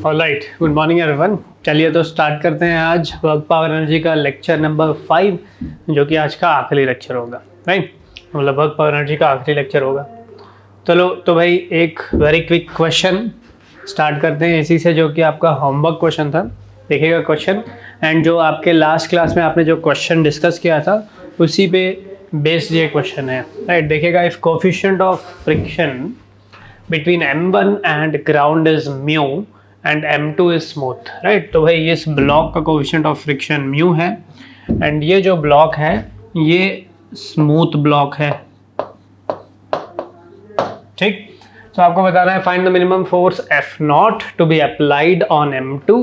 Alright, good morning everyone. चलिए तो start करते हैं आज वर्क पावर एनर्जी का लेक्चर नंबर 5, जो कि आज का आखिरी लेक्चर होगा। राइट, मतलब वर्क पावर एनर्जी का आखिरी लेक्चर होगा। चलो तो भाई एक वेरी क्विक क्वेश्चन स्टार्ट करते हैं इसी से, जो कि आपका होमवर्क क्वेश्चन था। देखिएगा क्वेश्चन, एंड जो आपके लास्ट क्लास में आपने जो क्वेश्चन डिस्कस किया था उसी पे बेस्ड ये क्वेश्चन है। राइट, देखिएगा, if coefficient of friction between M1 and ground is mu and M2 is smooth, right? तो भाई इस ब्लॉक का कोफिशिएंट ऑफ फ्रिक्शन म्यू है एंड ये जो ब्लॉक है ये स्मूथ ब्लॉक है। ठीक, तो आपको बताना है find the minimum force F0 to be applied on M2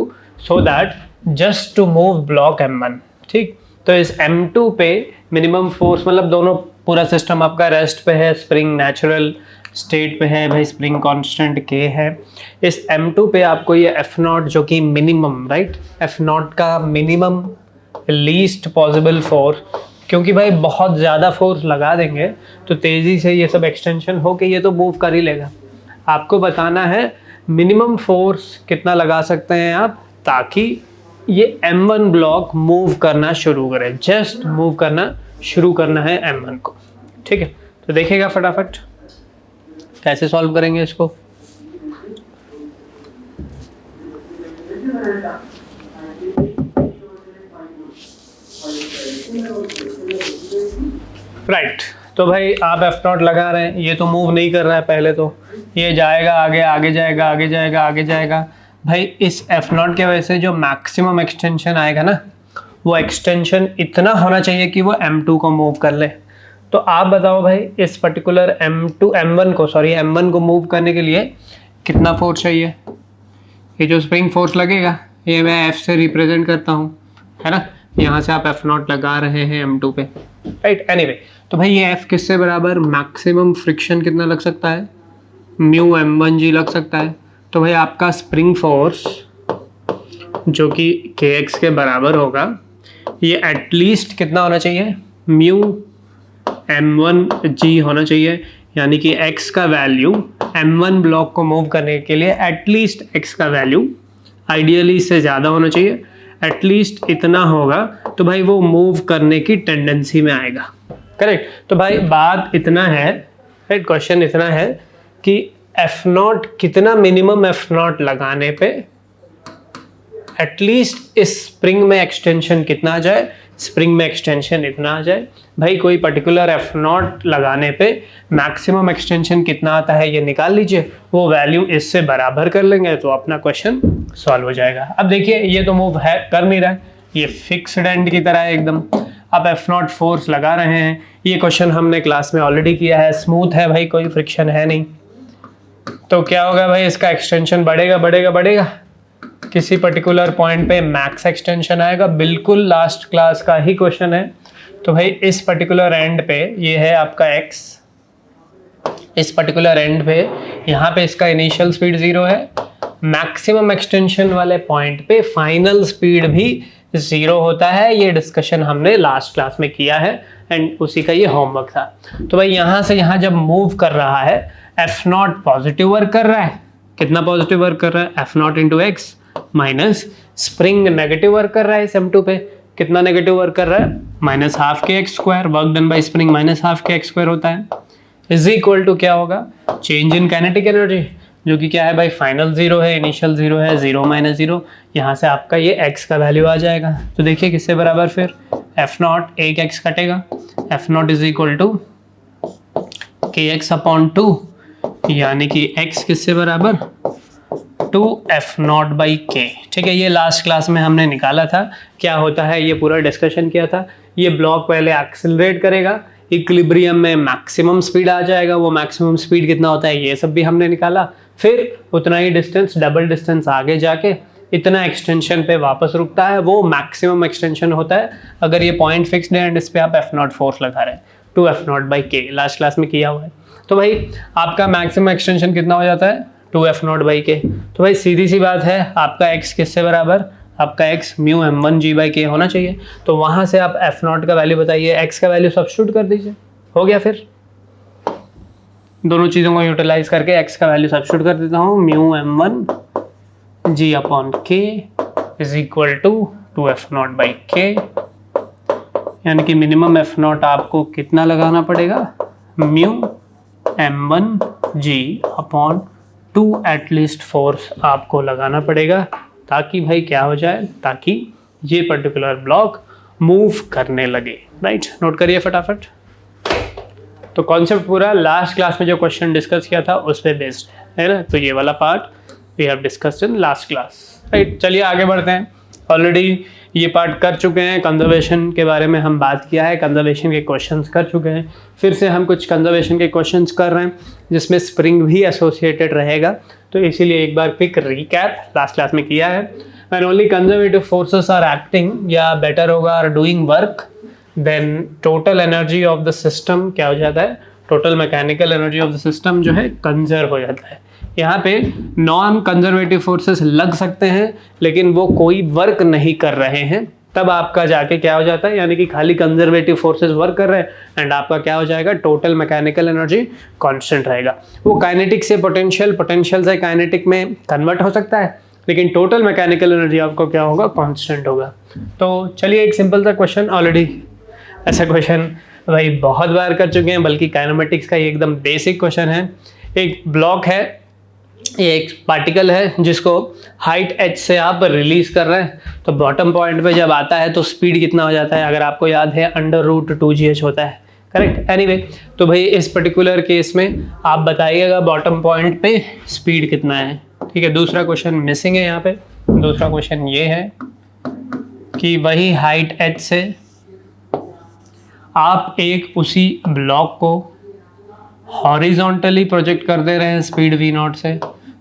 so that just to move block M1। ठीक, तो इस M2 पे मिनिमम फोर्स, मतलब दोनों पूरा सिस्टम आपका रेस्ट पे है, स्प्रिंग नेचुरल स्टेट पे है, भाई स्प्रिंग कांस्टेंट K है। इस M2 पे आपको ये F0 जो कि मिनिमम, राइट, F0 का मिनिमम लीस्ट पॉसिबल फोर्स, क्योंकि भाई बहुत ज़्यादा फोर्स लगा देंगे तो तेज़ी से ये सब एक्सटेंशन होके ये तो मूव कर ही लेगा। आपको बताना है मिनिमम फोर्स कितना लगा सकते हैं आप, ताकि ये M1 ब्लॉक मूव करना शुरू करे, जस्ट मूव करना शुरू करना है M1 को। ठीक है, तो देखिएगा फटाफट कैसे सॉल्व करेंगे इसको। राइट, तो भाई आप F0 लगा रहे हैं, ये तो मूव नहीं कर रहा है, पहले तो ये जाएगा आगे, आगे जाएगा, आगे जाएगा, आगे जाएगा। भाई इस F0 के वजह से जो मैक्सिमम एक्सटेंशन आएगा ना, वो एक्सटेंशन इतना होना चाहिए कि वो M2 को मूव कर ले। तो आप बताओ भाई इस पर्टिकुलर M1 को मूव करने के लिए कितना फोर्स चाहिए। ये जो स्प्रिंग फोर्स लगेगा ये मैं F से रिप्रेजेंट करता हूँ, है ना, यहाँ से आप F0 लगा रहे हैं M2 पे। राइट, एनीवे, तो भाई ये F किससे बराबर, मैक्सिमम फ्रिक्शन कितना लग सकता है, म्यू M1G लग सकता है। तो भाई आपका स्प्रिंग फोर्स जो कि KX के बराबर होगा, ये एटलीस्ट कितना होना चाहिए, म्यू M1G होना चाहिए, यानी कि X का वैल्यू M1 ब्लॉक को मूव करने के लिए एटलीस्ट X का वैल्यू आइडियली इससे ज़्यादा होना चाहिए, एटलीस्ट इतना होगा तो भाई वो मूव करने की टेंडेंसी में आएगा। करेक्ट, तो भाई बात इतना है, राइट, क्वेश्चन इतना है कि F0 कितना, मिनिमम F0 लगाने पे एटलीस्ट इस स्प्रिंग में एक्सटेंशन कितना आ जाए, स्प्रिंग में एक्सटेंशन इतना आ जाए। भाई कोई पर्टिकुलर F0 लगाने पे मैक्सिमम एक्सटेंशन कितना आता है ये निकाल लीजिए, वो वैल्यू इससे बराबर कर लेंगे तो अपना क्वेश्चन सॉल्व हो जाएगा। अब देखिए ये तो मूव है कर नहीं रहा है, ये फिक्स्ड एंड की तरह है एकदम। आप F0 फोर्स लगा रहे हैं, ये क्वेश्चन हमने क्लास में ऑलरेडी किया है, स्मूथ है भाई, कोई फ्रिक्शन है नहीं, तो क्या होगा भाई, इसका एक्सटेंशन बढ़ेगा बढ़ेगा बढ़ेगा, किसी पर्टिकुलर पॉइंट पे मैक्स एक्सटेंशन आएगा। बिल्कुल लास्ट क्लास का ही क्वेश्चन है। तो भाई इस पर्टिकुलर एंड पे ये है आपका X, इस पर्टिकुलर एंड पे यहाँ पे इसका इनिशियल स्पीड 0 है, मैक्सिमम एक्सटेंशन वाले पॉइंट पे फाइनल स्पीड भी 0 होता है। ये डिस्कशन हमने लास्ट क्लास में किया है एंड उसी का ये होमवर्क था। तो भाई यहाँ से यहाँ जब मूव कर रहा है, F0 पॉजिटिव वर्क कर रहा है, कितना पॉजिटिव वर्क कर रहा है, F0 into x, minus spring negative work कर रहा है इस M2 पे, कितना नेगेटिव वर्क कर रहा है, माइनस हाफ के x square, work done bye spring minus half के एक्स स्क्वायर होता है, इज इक्वल टू क्या होगा, चेंज इन काइनेटिक एनर्जी, जो कि क्या है भाई, फाइनल 0 है, इनिशियल 0 है, 0 माइनस 0, यहाँ से आपका ये x का वैल्यू आ जाएगा। तो देखिए किससे बराबर, फिर F0 एक x कटेगा, F0 is equal to KX upon 2, यानी कि x किससे बराबर, 2F0 बाई K। ठीक है, ये लास्ट क्लास में हमने निकाला था क्या होता है, ये पूरा डिस्कशन किया था। ये ब्लॉक पहले एक्सेलरेट करेगा, इक्विलिब्रियम में मैक्सिमम स्पीड आ जाएगा, वो मैक्सिमम स्पीड कितना होता है ये सब भी हमने निकाला। फिर उतना ही डिस्टेंस, डबल डिस्टेंस आगे जाके इतना एक्सटेंशन पे वापस रुकता है, वो मैक्सिमम एक्सटेंशन होता है अगर ये पॉइंट फिक्स्ड है एंड इस पे आप F0 फोर्स लगा रहे हैं, 2F0 by K, last class में किया हुआ है। तो भाई आपका मैक्सिमम एक्सटेंशन कितना हो जाता है, 2F0 बाई K। तो भाई सीधी सी बात है, आपका x किससे बराबर, आपका x mu M1G by K होना चाहिए। तो वहाँ से आप F0 का वैल्यू बताइए, x का वैल्यू सब्स्टिट्यूट कर दीजिए, हो गया। फिर दोनों चीज़ों को यूटिलाइज करके x का वैल्यू सब्स्टिट्यूट कर देता हूँ, mu M1 g upon k is equal to 2f0 by k, यानी कि मिनिमम f0 आपको कितना लगाना पड़ेगा, mu m1g upon 2 at least force आपको लगाना पड़ेगा, ताकि भाई क्या हो जाए, ताकि ये पर्टिकुलर ब्लॉक मूव करने लगे। राइट, नोट करिए फटाफट। तो कॉन्सेप्ट पूरा लास्ट क्लास में जो क्वेश्चन डिस्कस किया था उस पर बेस्ड है ना, तो ये वाला part we have discussed in last class. Right, चलिए आगे बढ़ते हैं। ऑलरेडी ये पार्ट कर चुके हैं, कंजर्वेशन के बारे में हम बात किया है, कंजर्वेशन के क्वेश्चंस कर चुके हैं, फिर से हम कुछ कंजर्वेशन के क्वेश्चंस कर रहे हैं जिसमें स्प्रिंग भी एसोसिएटेड रहेगा, तो इसीलिए एक बार क्विक रिकैप लास्ट क्लास में किया है। When only conservative forces are acting या बेटर होगा are doing work, then total energy of the system क्या हो जाता है, total mechanical energy of the system जो है कंजर्व हो जाता है। यहाँ पे नॉन कंजर्वेटिव फोर्सेस लग सकते हैं लेकिन वो कोई वर्क नहीं कर रहे हैं, तब आपका जाके क्या हो जाता है, यानी कि खाली कंजर्वेटिव फोर्सेस वर्क कर रहे हैं एंड आपका क्या हो जाएगा, टोटल मैकेनिकल एनर्जी कांस्टेंट रहेगा। वो काइनेटिक से पोटेंशियल, पोटेंशियल से काइनेटिक में कन्वर्ट हो सकता है, लेकिन टोटल मैकेनिकल एनर्जी आपको क्या होगा, कांस्टेंट होगा। तो चलिए एक सिंपल सा क्वेश्चन, ऑलरेडी ऐसा क्वेश्चन भाई बहुत बार कर चुके हैं, बल्कि काइनेमेटिक्स का ये एकदम बेसिक क्वेश्चन है। एक ब्लॉक है, ये एक पार्टिकल है जिसको हाइट h से आप रिलीज कर रहे हैं, तो बॉटम पॉइंट पे जब आता है तो स्पीड कितना हो जाता है, अगर आपको याद है √2gh होता है, करेक्ट। एनीवे, तो भाई इस पर्टिकुलर केस में आप बताइएगा बॉटम पॉइंट पे स्पीड कितना है, ठीक है। दूसरा क्वेश्चन मिसिंग है यहाँ पे। दूसरा क्वेश्चन ये है कि वही हाइट h से आप एक उसी ब्लॉक को हॉरिजॉन्टली प्रोजेक्ट कर दे रहे हैं स्पीड v0 से,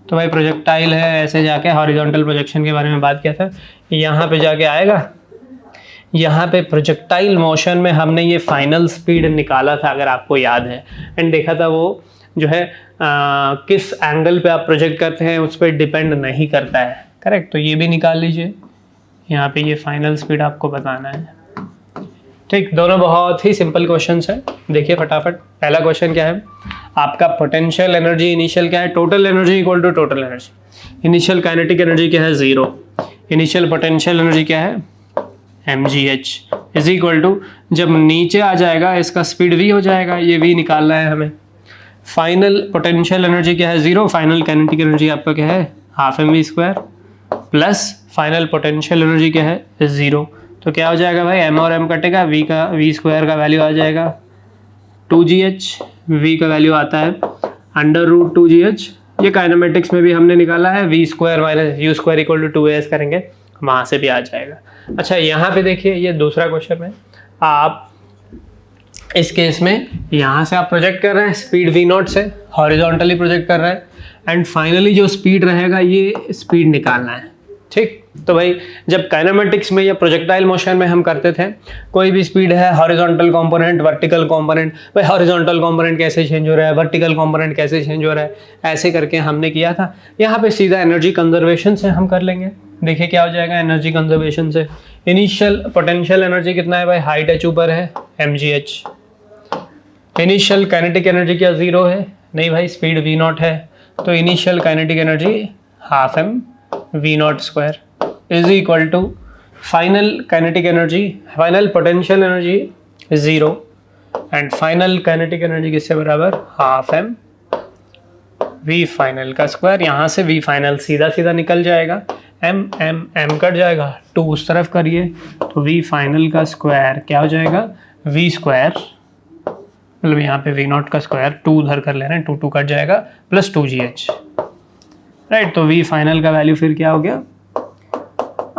तो भाई प्रोजेक्टाइल है, ऐसे जाके हॉरिजॉन्टल प्रोजेक्शन के बारे में बात किया था, यहाँ पे जाके आएगा। यहाँ पे प्रोजेक्टाइल मोशन में हमने ये फाइनल स्पीड निकाला था अगर आपको याद है, एंड देखा था वो जो है किस एंगल पे आप प्रोजेक्ट करते हैं उस पर डिपेंड नहीं करता है, करेक्ट। तो ये भी निकाल लीजिए, यहाँ पे ये फाइनल स्पीड आपको बताना है, ठीक। दोनों बहुत ही सिंपल क्वेश्चंस हैं, देखिए फटाफट। पहला क्वेश्चन क्या है आपका, पोटेंशियल एनर्जी इनिशियल क्या है, total energy equal to total energy, initial kinetic energy क्या है 0, इनिशियल पोटेंशियल एनर्जी क्या है mgh इज इक्वल टू, जब नीचे आ जाएगा इसका स्पीड v हो जाएगा, ये v निकालना है हमें। फाइनल पोटेंशियल एनर्जी क्या है 0, फाइनल काइनेटिक एनर्जी आपका क्या है ½ प्लस फाइनल पोटेंशियल एनर्जी क्या है 0, तो क्या हो जाएगा भाई, m और m कटेगा, v² का वैल्यू आ जाएगा 2gh, v का वैल्यू आता है √2gh। ये काइनेमेटिक्स में भी हमने निकाला है, v² - u² = 2as करेंगे, वहाँ से भी आ जाएगा। अच्छा, यहाँ पे देखिए ये दूसरा क्वेश्चन है, आप इस केस में यहाँ से आप प्रोजेक्ट कर रहे हैं स्पीड v0 से, हॉरिजॉन्टली प्रोजेक्ट कर रहे हैं, एंड फाइनली जो स्पीड रहेगा ये स्पीड निकालना है, ठीक। तो भाई जब काइनेमेटिक्स में या प्रोजेक्टाइल मोशन में हम करते थे, कोई भी स्पीड है, हॉरिजॉन्टल कंपोनेंट, वर्टिकल कंपोनेंट, भाई हॉरिजॉन्टल कंपोनेंट कैसे चेंज हो रहा है, वर्टिकल कंपोनेंट कैसे चेंज हो रहा है, ऐसे करके हमने किया था। यहाँ पे सीधा एनर्जी कंजर्वेशन से हम कर लेंगे, देखिए क्या हो जाएगा एनर्जी कंजर्वेशन से। इनिशियल पोटेंशियल एनर्जी कितना है भाई, हाइट h ऊपर है mgh, इनिशियल काइनेटिक एनर्जी क्या 0 है, नहीं भाई स्पीड v0 है, तो initial kinetic energy ½ v02 is equal to final kinetic energy, final potential energy 0 and final kinetic energy किससे बराबर, ½ v फाइनल का स्क्वायर। यहाँ से v फाइनल सीधा सीधा निकल जाएगा, m कट जाएगा, 2 उस तरफ करिए, तो v फाइनल का स्क्वायर क्या हो जाएगा, v², मतलब यहाँ पे v0 का स्क्वायर 2 उधर कर ले रहे हैं, 2 कट जाएगा, प्लस 2gh, राइट। तो v फाइनल का वैल्यू फिर क्या हो गया,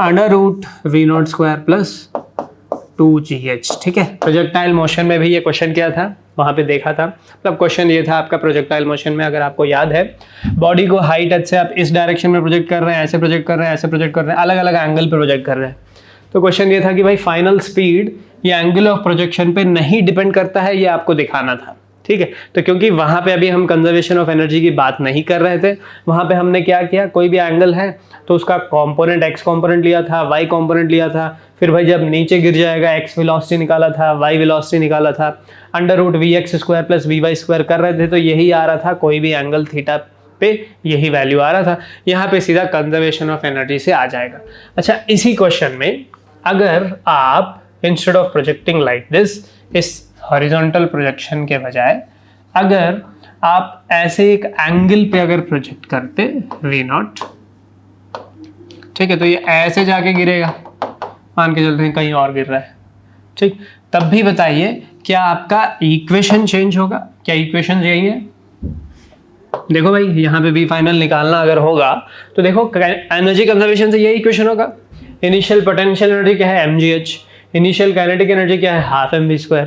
√v02 प्लस 2gh, ठीक है। प्रोजेक्टाइल मोशन में भी ये क्वेश्चन किया था, वहाँ पे देखा था, मतलब क्वेश्चन ये था आपका प्रोजेक्टाइल मोशन में, अगर आपको याद है, बॉडी को हाइट h से आप इस डायरेक्शन में प्रोजेक्ट कर रहे हैं, ऐसे प्रोजेक्ट कर रहे हैं, ऐसे प्रोजेक्ट कर रहे हैं, अलग अलग एंगल पे प्रोजेक्ट कर रहे हैं। तो क्वेश्चन ये था कि भाई फाइनल स्पीड ये एंगल ऑफ प्रोजेक्शन पे नहीं डिपेंड करता है, ये आपको दिखाना था, ठीक है। तो क्योंकि वहाँ पे अभी हम कंजर्वेशन ऑफ एनर्जी की बात नहीं कर रहे थे, वहाँ पे हमने क्या किया, कोई भी एंगल है तो उसका कंपोनेंट x कंपोनेंट लिया था, y कंपोनेंट लिया था, फिर भाई जब नीचे गिर जाएगा x वेलोसिटी निकाला था, y वेलोसिटी निकाला था, √vx² + vy² कर रहे थे, तो यही आ रहा था, कोई भी एंगल थीटा पे यही वैल्यू आ रहा था, यहाँ पे सीधा कंजर्वेशन ऑफ एनर्जी से आ जाएगा। अच्छा, इसी क्वेश्चन में अगर आप instead of projecting like this, इस हॉरिजॉन्टल प्रोजेक्शन के बजाय अगर आप ऐसे एक एंगल पे अगर प्रोजेक्ट करते V0, ठीक है, तो ये ऐसे जाके गिरेगा, मान के चलते हैं कहीं और गिर रहा है, ठीक, तब भी बताइए क्या आपका इक्वेशन चेंज होगा? क्या इक्वेशन यही है? देखो भाई, यहाँ पे V फाइनल निकालना अगर होगा तो देखो एनर्जी कंजर्वेशन से यही इक्वेशन होगा। इनिशियल पोटेंशियल एनर्जी क्या है? mgh। इनिशियल काइनेटिक एनर्जी क्या है? Half mv²।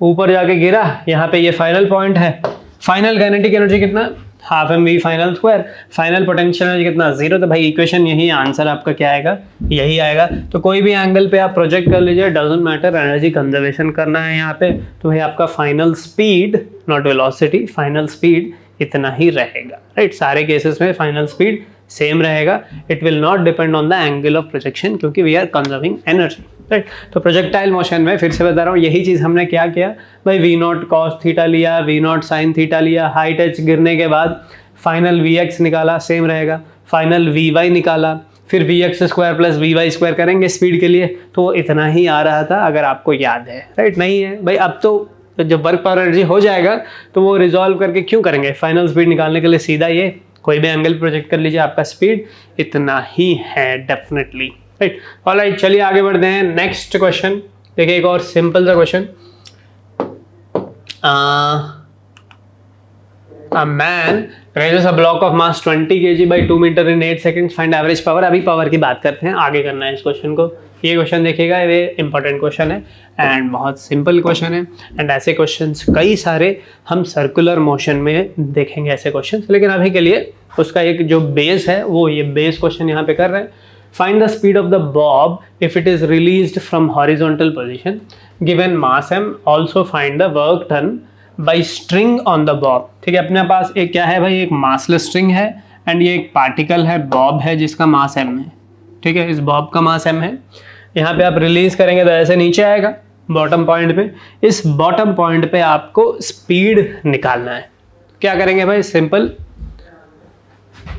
ऊपर जाके गिरा, यहाँ पे ये फाइनल पॉइंट है, फाइनल काइनेटिक एनर्जी कितना? Half mv final square. Final potential energy कितना? 0। तो भाई इक्वेशन यही, आंसर आपका क्या आएगा? यही आएगा। तो कोई भी एंगल पे आप प्रोजेक्ट कर लीजिए, डजंट मैटर, एनर्जी कंजर्वेशन करना है यहाँ पे, तो भाई आपका final speed, not velocity, final speed इतना ही रहेगा, राइट। सारे केसेस में फाइनल स्पीड सेम रहेगा। It will not depend on the angle of projection, क्योंकि we are conserving energy, right. तो प्रोजेक्टाइल मोशन में फिर से बता रहा हूँ, यही चीज़ हमने क्या किया भाई, V0 cos थीटा लिया, V0 sin थीटा लिया, हाइट h गिरने के बाद फाइनल Vx निकाला, सेम रहेगा, फाइनल Vy निकाला, फिर Vx² प्लस Vy² करेंगे स्पीड के लिए, तो इतना ही आ रहा था, अगर आपको याद है, राइट। नहीं है भाई, अब तो जब वर्क पावर एनर्जी हो जाएगा तो वो रिजॉल्व करके क्यों करेंगे, फाइनल स्पीड निकालने के लिए सीधा ये कोई भी एंगल प्रोजेक्ट कर लीजिए, आपका स्पीड इतना ही है डेफिनेटली, राइट। ऑलराइट, चलिए आगे बढ़ते हैं। नेक्स्ट क्वेश्चन देखिए, एक और सिंपल सा question. A man raises a block of mass 20 kg by 2 meter in 8 seconds. Find average power। अभी पावर की बात करते हैं, आगे करना है इस क्वेश्चन को। ये क्वेश्चन देखिएगा, ये इंपॉर्टेंट क्वेश्चन है एंड बहुत सिंपल क्वेश्चन है। एंड ऐसे क्वेश्चंस कई सारे हम सर्कुलर मोशन में देखेंगे ऐसे क्वेश्चंस, लेकिन अभी के लिए उसका एक जो बेस है वो ये बेस क्वेश्चन यहाँ पे कर रहे हैं। Find the speed of the bob if it is released from horizontal position. Given mass m, also find the work done by string on the bob। ठीक है, अपने पास एक क्या है भाई, एक मासलेस स्ट्रिंग है एंड ये एक पार्टिकल है, बॉब है, जिसका मास m है। ठीक है, इस बॉब का मास m है। यहाँ पे आप रिलीज करेंगे तो ऐसे नीचे आएगा बॉटम पॉइंट पे। इस बॉटम पॉइंट पे आपको स्पीड निकालना है। क्या करेंगे भाई, सिंपल,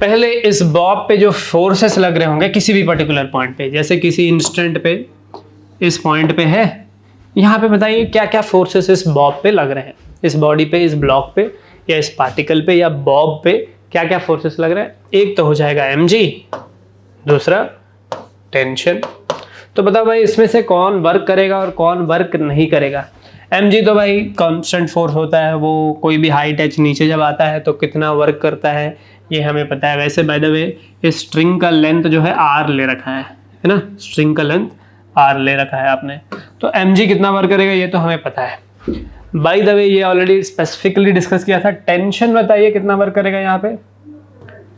पहले इस बॉब पे जो फोर्सेस लग रहे होंगे किसी भी पर्टिकुलर पॉइंट पे, जैसे किसी इंस्टेंट पे इस पॉइंट पे है, यहाँ पे बताइए क्या क्या फोर्सेस इस बॉब पे लग रहे हैं, इस बॉडी पे, इस ब्लॉक पे, या इस पार्टिकल पे, या बॉब पे क्या क्या फोर्सेस लग रहे हैं। एक तो हो जाएगा mg, दूसरा टेंशन। तो बताओ भाई इसमें से कौन वर्क करेगा और कौन वर्क नहीं करेगा। mg तो भाई कांस्टेंट फोर्स होता है, वो कोई भी हाइट h नीचे जब आता है तो कितना वर्क करता है ये हमें पता है। वैसे बाय द वे इस स्ट्रिंग का लेंथ जो है r ले रखा है ना, स्ट्रिंग का लेंथ r ले रखा है आपने, तो mg कितना वर्क करेगा ये तो हमें पता है। बाय द वे ये ऑलरेडी स्पेसिफिकली डिस्कस किया था। टेंशन बताइए कितना वर्क करेगा यहाँ पे,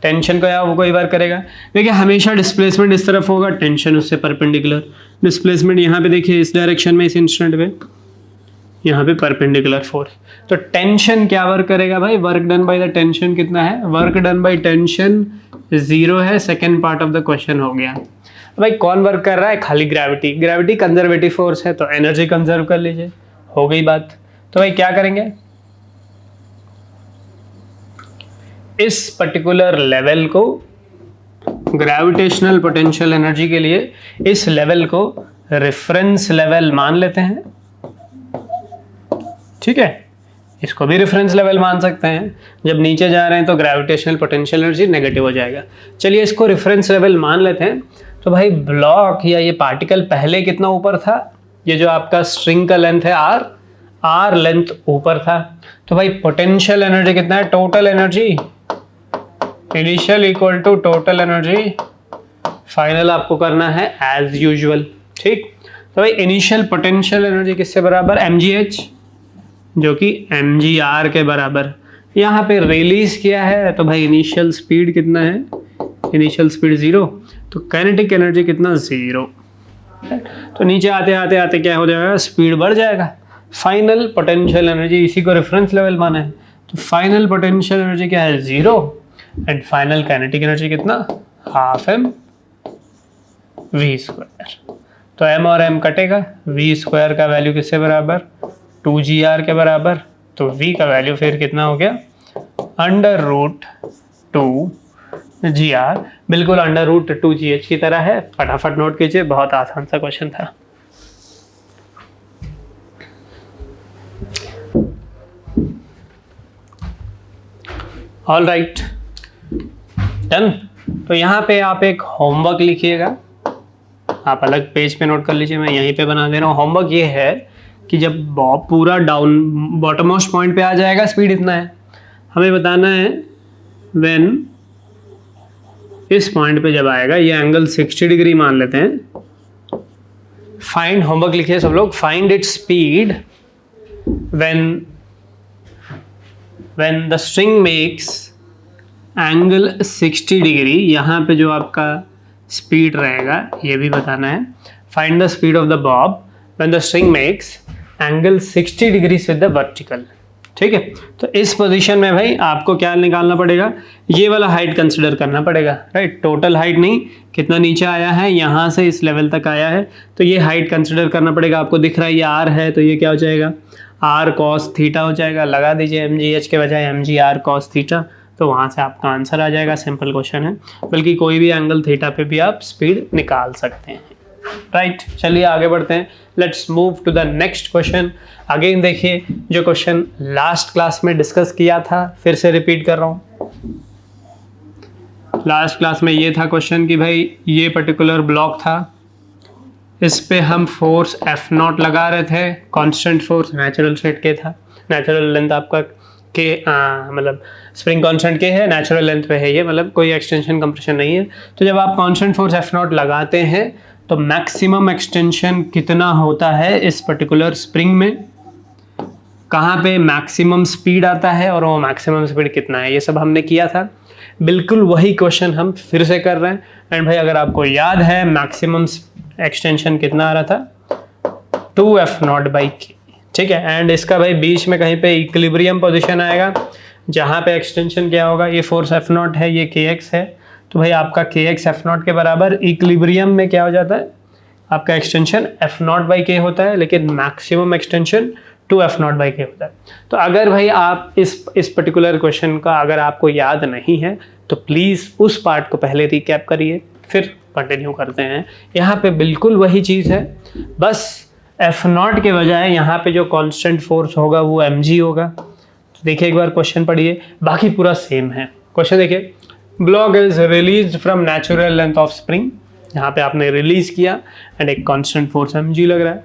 टेंशन का वो कोई वर्क करेगा। देखिए हमेशा डिस्प्लेसमेंट इस तरफ होगा, टेंशन उससे परपेंडिकुलर। डिस्प्लेसमेंट यहाँ पे देखिए इस डायरेक्शन में, इस इंस्टेंट पे यहाँ पे परपेंडिकुलर फोर्स। तो टेंशन क्या वर्क करेगा भाई, work done by the tension कितना है, वर्क डन बाय टेंशन 0 है। Second part of the question हो गया। भाई कौन वर्क कर रहा है, खाली ग्रेविटी। ग्रेविटी कंजर्वेटिव फोर्स है तो एनर्जी कंजर्व कर लीजिए, हो गई बात। तो भाई क्या करेंगे, इस पर्टिकुलर लेवल को, ग्रेविटेशनल पोटेंशियल एनर्जी के लिए इस लेवल को रेफरेंस लेवल मान लेते हैं। ठीक है, इसको भी रेफरेंस लेवल मान सकते हैं। जब नीचे जा रहे हैं तो ग्रेविटेशनल पोटेंशियल एनर्जी नेगेटिव हो जाएगा। चलिए इसको रेफरेंस लेवल मान लेते हैं। तो भाई ब्लॉक या ये पार्टिकल पहले कितना ऊपर था, ये जो आपका स्ट्रिंग का लेंथ है r लेंथ ऊपर था। तो भाई पोटेंशियल एनर्जी कितना है, total energy initial equal to total energy final आपको करना है एज यूजुअल। ठीक, तो भाई इनिशियल पोटेंशियल एनर्जी किससे बराबर, mgh, जो कि mgr के बराबर। यहाँ पे रिलीज किया है तो भाई इनिशियल स्पीड कितना है, इनिशियल स्पीड 0, तो काइनेटिक एनर्जी कितना 0। तो नीचे आते आते आते क्या हो जाएगा, स्पीड बढ़ जाएगा। फाइनल पोटेंशियल एनर्जी, इसी को रेफरेंस लेवल माना है, तो फाइनल पोटेंशियल एनर्जी क्या है 0 एंड फाइनल काइनेटिक एनर्जी कितना, हाफ mv²। तो m और m कटेगा, v² का वैल्यू किससे बराबर, 2gr के बराबर। तो v का वैल्यू फिर कितना हो गया, अंडर रूट 2GR, बिल्कुल √2GH की तरह है। फटाफट नोट कीजिए, बहुत आसान सा क्वेश्चन था। All right, done. तो यहाँ पे आप एक होमवर्क लिखिएगा, आप अलग पेज पे नोट कर लीजिए, मैं यहीं पे बना दे रहा हूँ। होमवर्क ये है कि जब पूरा डाउन बॉटम मोस्ट पॉइंट पे आ जाएगा, स्पीड इतना है, हमें बताना है व्हेन इस पॉइंट पे जब आएगा, ये एंगल 60 डिग्री मान लेते हैं। फाइंड, होमवर्क लिखिए सब लोग, find its speed when the string makes angle 60 degree. यहाँ पे जो आपका स्पीड रहेगा ये भी बताना है। Find the speed of the Bob when the string makes angle 60 degrees with the vertical. ठीक है, तो इस पोजीशन में भाई आपको क्या निकालना पड़ेगा, ये वाला हाइट कंसिडर करना पड़ेगा, राइट। टोटल हाइट नहीं, कितना नीचे आया है, यहाँ से इस लेवल तक आया है, तो ये हाइट कंसिडर करना पड़ेगा। आपको दिख रहा है ये r है, तो ये क्या हो जाएगा, r cos थीटा हो जाएगा। लगा दीजिए mgh के बजाय mgr cos थीटा, तो वहाँ से आपका आंसर आ जाएगा। सिंपल क्वेश्चन है, बल्कि कोई भी एंगल थीटा पे भी आप स्पीड निकाल सकते हैं, राइट। चलिए आगे बढ़ते हैं, let's move to the next question. Again देखिए, जो क्वेश्चन लास्ट क्लास में डिस्कस किया था, फिर से रिपीट कर रहा हूँ। लास्ट क्लास में ये था क्वेश्चन कि भाई ये पर्टिकुलर ब्लॉक था, इस पे हम फोर्स F0 लगा रहे थे, कांस्टेंट फोर्स नेचुरल स्टेट के था, नेचुरल लेंथ आपका के मतलब स्प्रिंग कांस्टेंट के है, नेचुरल लेंथ पे है ये, मतलब कोई एक्सटेंशन कंप्रेशन नहीं है। तो जब आप कांस्टेंट फोर्स F0 लगाते हैं तो मैक्सिमम एक्सटेंशन कितना होता है इस पर्टिकुलर स्प्रिंग में, कहाँ पे मैक्सिमम स्पीड आता है और वो मैक्सिमम स्पीड कितना है, ये सब हमने किया था। बिल्कुल वही क्वेश्चन हम फिर से कर रहे हैं। एंड भाई अगर आपको याद है मैक्सिमम एक्सटेंशन कितना आ रहा था, 2F0/k, ठीक है। एंड इसका भाई बीच में कहीं पे इक्विलिब्रियम पोजीशन आएगा, जहाँ पे एक्सटेंशन क्या होगा, ये फोर्स F0 है, ये kx है, तो भाई आपका kx F0 के बराबर, इक्विलिब्रियम में क्या हो जाता है, आपका एक्सटेंशन F0/k होता है, लेकिन मैक्सिमम एक्सटेंशन 2F0/k होता है। तो अगर भाई आप इस पर्टिकुलर क्वेश्चन का अगर आपको याद नहीं है तो प्लीज़ उस पार्ट को पहले रिकैप करिए, फिर कंटिन्यू करते हैं। यहाँ पे बिल्कुल वही चीज़ है, बस F0 के बजाय यहाँ पे जो कांस्टेंट फोर्स होगा वो mg होगा। तो देखिए एक बार क्वेश्चन पढ़िए, बाकी पूरा सेम है। क्वेश्चन देखिए, block is release from natural length of spring, यहाँ पे आपने रिलीज किया एंड एक कांस्टेंट फोर्स mg लग रहा है।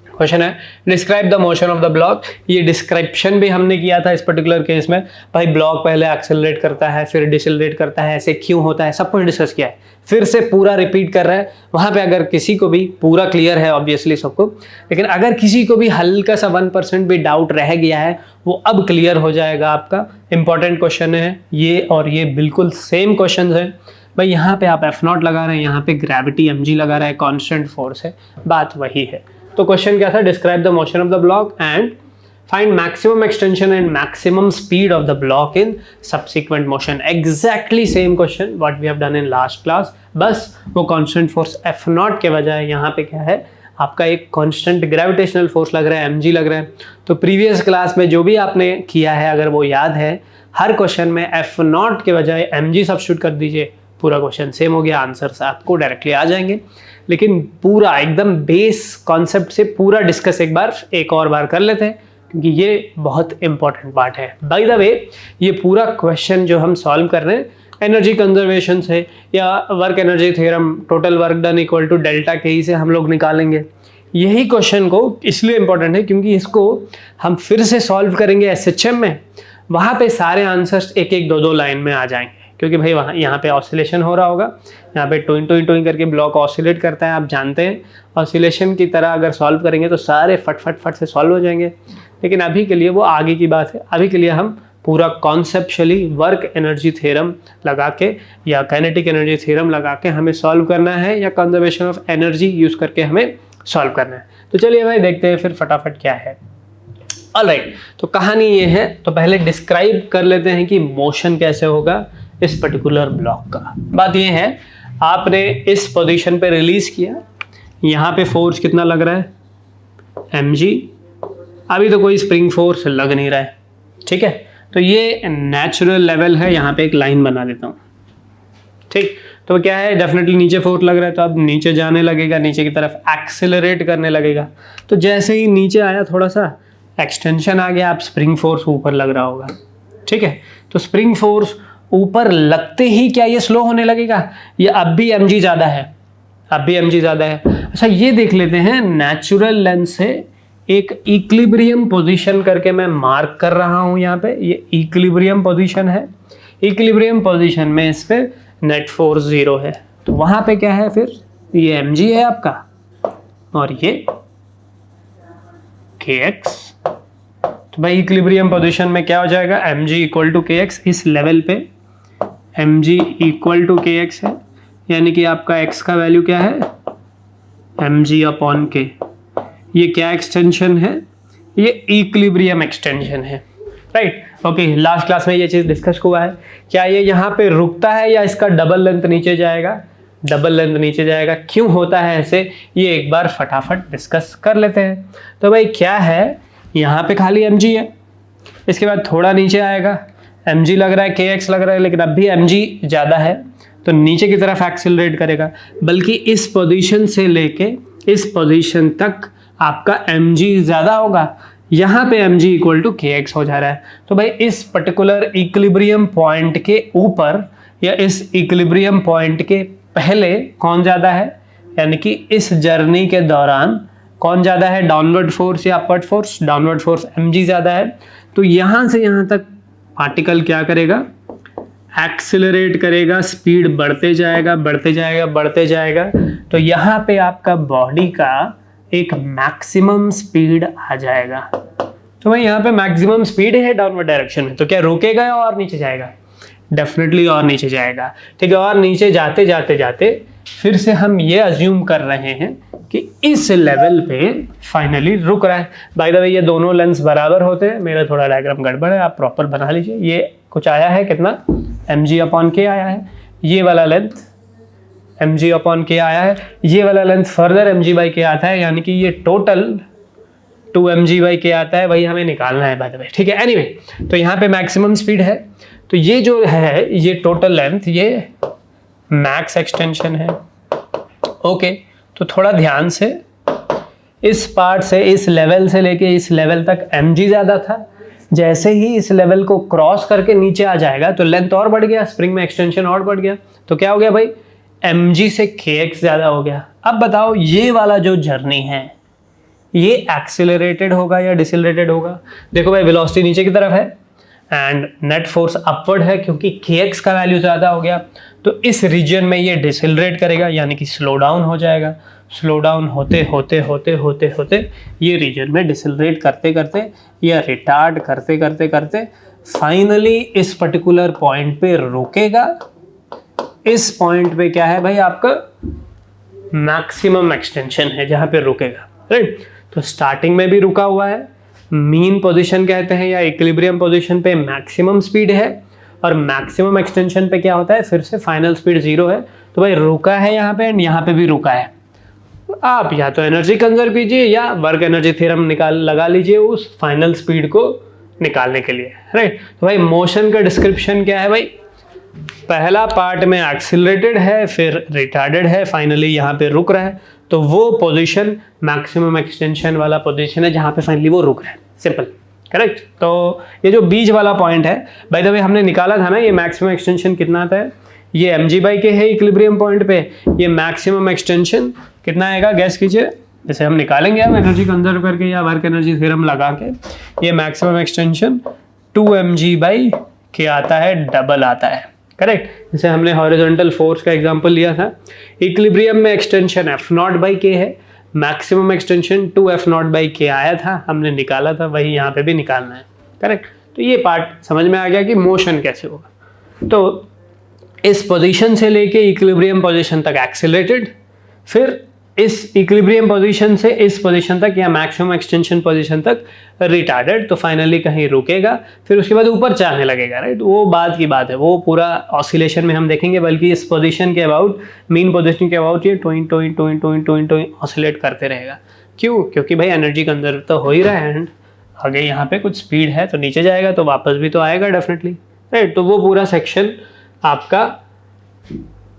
क्वेश्चन है describe the motion of the block, ये डिस्क्रिप्शन भी हमने किया था इस पर्टिकुलर केस में। भाई ब्लॉक पहले एक्सेलरेट करता है, फिर डिसेलरेट करता है, ऐसे क्यों होता है, सब कुछ डिस्कस किया है, फिर से पूरा रिपीट कर रहा है। वहाँ पे अगर किसी को भी पूरा क्लियर है ऑब्वियसली सबको, लेकिन अगर किसी को भी हल्का सा 1% भी डाउट रह गया है वो अब क्लियर हो जाएगा आपका। इंपॉर्टेंट क्वेश्चन है ये, और ये बिल्कुल सेम क्वेश्चन है। भाई यहाँ पे आप F0 लगा रहे हैं, यहाँ पे ग्रेविटी mg लगा रहा है, कॉन्स्टेंट फोर्स है, बात वही है। तो क्वेश्चन क्या था, describe the motion of the block and find maximum extension and maximum speed of the block in subsequent motion. Exactly same question what we have done in last class, बस वो constant force F0 के बजाय यहाँ पे क्या है, आपका एक कांस्टेंट ग्रेविटेशनल फोर्स लग रहा है, mg लग रहा है। तो प्रीवियस क्लास में जो भी आपने किया है, अगर वो याद है, हर क्वेश्चन में F0 के बजाय mg सब्स्टिट्यूट कर दीजिए, पूरा क्वेश्चन सेम हो गया, आंसर्स आपको डायरेक्टली आ जाएंगे। लेकिन पूरा एकदम बेस कॉन्सेप्ट से पूरा डिस्कस एक और बार कर लेते हैं, क्योंकि ये बहुत इंपॉर्टेंट पार्ट है। बाय द वे, ये पूरा क्वेश्चन जो हम सॉल्व कर रहे हैं एनर्जी कंजर्वेशन से या work energy theorem, total work done equal to delta K से हम लोग निकालेंगे। यही क्वेश्चन को इसलिए इंपॉर्टेंट है क्योंकि इसको हम फिर से सॉल्व करेंगे SHM में, वहाँ पे सारे आंसर्स एक एक दो लाइन में आ जाएंगे, क्योंकि भाई वहाँ यहाँ पे ऑसिलेशन हो रहा होगा, यहाँ पे टोइंग टोइंग टोइंग करके ब्लॉक ऑसिलेट करता है, आप जानते हैं। ऑसिलेशन की तरह अगर सॉल्व करेंगे तो सारे फट फट फट से सॉल्व हो जाएंगे, लेकिन अभी के लिए वो आगे की बात है। अभी के लिए हम पूरा कॉन्सेप्चुअली वर्क एनर्जी थ्योरम लगा के या काइनेटिक एनर्जी थ्योरम लगा के हमें सॉल्व करना है, या कंजर्वेशन ऑफ एनर्जी यूज़ करके हमें सॉल्व करना है। तो चलिए भाई देखते हैं फिर फटाफट क्या है। ऑलराइट, तो कहानी ये है, तो पहले डिस्क्राइब कर लेते हैं कि मोशन कैसे होगा इस पर्टिकुलर ब्लॉक का। बात ये है, आपने इस पोजीशन पे रिलीज किया, यहाँ पे फोर्स कितना लग रहा है, mg। अभी तो कोई स्प्रिंग फोर्स लग नहीं रहा है, ठीक है, तो ये नेचुरल लेवल है, यहाँ पे एक लाइन बना देता हूँ, ठीक। तो क्या है, डेफिनेटली नीचे फोर्स लग रहा है तो अब नीचे जाने लगेगा, नीचे की तरफ एक्सेलरेट करने लगेगा। तो जैसे ही नीचे आया थोड़ा सा एक्सटेंशन आ गया, अब स्प्रिंग फोर्स ऊपर लग रहा होगा, ठीक है। तो स्प्रिंग फोर्स ऊपर लगते ही क्या ये स्लो होने लगेगा, ये अब भी mg ज़्यादा है, अब भी mg ज़्यादा है। अच्छा ये देख लेते हैं, नेचुरल लेंथ से एक इक्विलिब्रियम पोजीशन करके मैं मार्क कर रहा हूँ यहाँ पे, ये इक्विलिब्रियम पोजीशन है। इक्विलिब्रियम पोजीशन में इस पे नेट फोर्स 0 है, तो वहाँ पे क्या है फिर, ये mg है आपका और ये kx। तो भाई इक्विलिब्रियम पोजीशन में क्या हो जाएगा, mg इक्वल टू kx, इस लेवल पे mg इक्वल टू kx है, यानी कि आपका x का वैल्यू क्या है, mg अपॉन k। ये क्या एक्सटेंशन है, ये इक्विलिब्रियम एक्सटेंशन है, राइट। ओके, लास्ट क्लास में ये चीज़ डिस्कस हुआ है, क्या ये यहाँ पे रुकता है या इसका डबल लेंथ नीचे जाएगा, डबल लेंथ नीचे जाएगा। क्यों होता है ऐसे, ये एक बार फटाफट डिस्कस कर लेते हैं। तो भाई क्या है, यहाँ पे खाली mg है, इसके बाद थोड़ा नीचे आएगा, mg लग रहा है, kx लग रहा है, लेकिन अब भी mg ज़्यादा है तो नीचे की तरफ एक्सेलरेट करेगा, बल्कि इस पोजीशन से लेके इस पोजीशन तक आपका mg ज़्यादा होगा। यहाँ पे mg इक्वल टू kx हो जा रहा है। तो भाई इस पर्टिकुलर इक्विलिब्रियम पॉइंट के ऊपर या इस इक्विलिब्रियम पॉइंट के पहले कौन ज़्यादा है, यानी कि इस जर्नी के दौरान कौन ज़्यादा है, डाउनवर्ड फोर्स या upward force, downward force mg ज़्यादा है। तो यहाँ से यहाँ तक पार्टिकल क्या करेगा, एक्सेलरेट करेगा, स्पीड बढ़ते जाएगा बढ़ते जाएगा बढ़ते जाएगा। तो यहाँ पे आपका बॉडी का एक मैक्सिमम स्पीड आ जाएगा। तो भाई यहाँ पे मैक्सिमम स्पीड है डाउनवर्ड डायरेक्शन में, तो क्या रुकेगा या और नीचे जाएगा, डेफिनेटली और नीचे जाएगा, ठीक है। और नीचे जाते जाते जाते फिर से हम ये अज्यूम कर रहे हैं कि इस लेवल पे फाइनली रुक रहा है। बाय द वे ये दोनों लेंस बराबर होते हैं, मेरा थोड़ा डायग्राम गड़बड़ है, आप प्रॉपर बना लीजिए। ये कुछ आया है कितना, mg अपॉन k आया है, ये वाला लेंथ mg अपॉन k आया है, ये वाला length further mg by k आता है, यानी कि ये टोटल 2mg बाई k आता है, वही हमें निकालना है बाय द वे, ठीक है। एनीवे, तो यहाँ पे मैक्सिमम स्पीड है, तो ये जो है ये टोटल लेंथ, ये मैक्स एक्सटेंशन है। ओके, तो थोड़ा ध्यान से, इस पार्ट से, इस लेवल से लेके इस लेवल तक mg ज़्यादा था, जैसे ही इस लेवल को क्रॉस करके नीचे आ जाएगा तो लेंथ और बढ़ गया, स्प्रिंग में एक्सटेंशन और बढ़ गया, तो क्या हो गया भाई, mg से kx ज़्यादा हो गया। अब बताओ ये वाला जो जर्नी है ये एक्सेलरेटेड होगा या डिसेलरेटेड होगा। देखो भाई वेलोसिटी नीचे की तरफ है एंड नेट फोर्स अपवर्ड है, क्योंकि kx का वैल्यू ज़्यादा हो गया, तो इस रीजन में ये डिसेलरेट करेगा, यानी कि स्लो डाउन हो जाएगा। स्लो डाउन होते होते होते होते होते ये रीजन में डिसेलरेट करते करते या रिटार्ड करते करते करते फाइनली इस पर्टिकुलर पॉइंट पे रुकेगा। इस पॉइंट पे क्या है भाई, आपका मैक्सिमम एक्सटेंशन है जहाँ पे रुकेगा, राइट। तो स्टार्टिंग में भी रुका हुआ है, मीन पोजीशन कहते हैं या इक्विलिब्रियम पोजीशन पे मैक्सिमम स्पीड है, और मैक्सिमम एक्सटेंशन पे क्या होता है, फिर से फाइनल स्पीड 0 है। तो भाई रुका है यहाँ पे एंड यहाँ पे भी रुका है। आप या तो एनर्जी कंजर्व कीजिए या वर्क एनर्जी थ्योरम लगा लीजिए उस फाइनल स्पीड को निकालने के लिए, राइट। तो भाई मोशन का डिस्क्रिप्शन क्या है भाई, पहला पार्ट में एक्सिलरेटेड है, फिर रिटार्डेड है, फाइनली यहाँ पे रुक रहा है, तो वो पोजीशन मैक्सिमम एक्सटेंशन वाला पोजीशन है जहाँ पे फाइनली वो रुक रहा है, सिंपल, करेक्ट। तो ये जो बीच वाला पॉइंट है, बाय द वे हमने निकाला था ना, ये मैक्सिमम एक्सटेंशन कितना आता है, ये mg बाई k है इक्विलिब्रियम पॉइंट पे, ये मैक्सिमम एक्सटेंशन कितना आएगा, गैस कीजिए। जैसे हम निकालेंगे अब एनर्जी कंजर्व करके या वर्क एनर्जी थ्योरम लगा के, ये maximum extension 2mg by k आता है, डबल आता है, करेक्ट। जैसे हमने हॉरिजॉन्टल फोर्स का एग्जांपल लिया था, इक्विलिब्रियम में एक्सटेंशन f0 बाई k है, maximum extension 2f0 by k आया था, हमने निकाला था, वही यहाँ पे भी निकालना है, करेक्ट। तो ये पार्ट समझ में आ गया कि मोशन कैसे होगा। तो इस पोजीशन से लेके इक्विलिब्रियम पोजीशन तक एक्सेलरेटेड, फिर इस इक्विलिब्रियम पोजीशन से इस पोजीशन तक या मैक्सिमम एक्सटेंशन पोजीशन तक रिटार्डेड, तो फाइनली कहीं रुकेगा, फिर उसके बाद ऊपर जाने लगेगा, राइट। वो बाद की बात है, वो पूरा ऑसिलेशन में हम देखेंगे, बल्कि इस पोजीशन के अबाउट, मीन पोजीशन के अबाउट ये टोइन टोइन टोइन टोइन टोइन टोइन ऑसिलेट करते रहेगा। क्यों, क्योंकि भाई एनर्जी कंजर्व तो हो ही रहा है एंड आगे यहाँ पे कुछ स्पीड है तो नीचे जाएगा तो वापस भी तो आएगा डेफिनेटली, राइट। तो वो पूरा सेक्शन आपका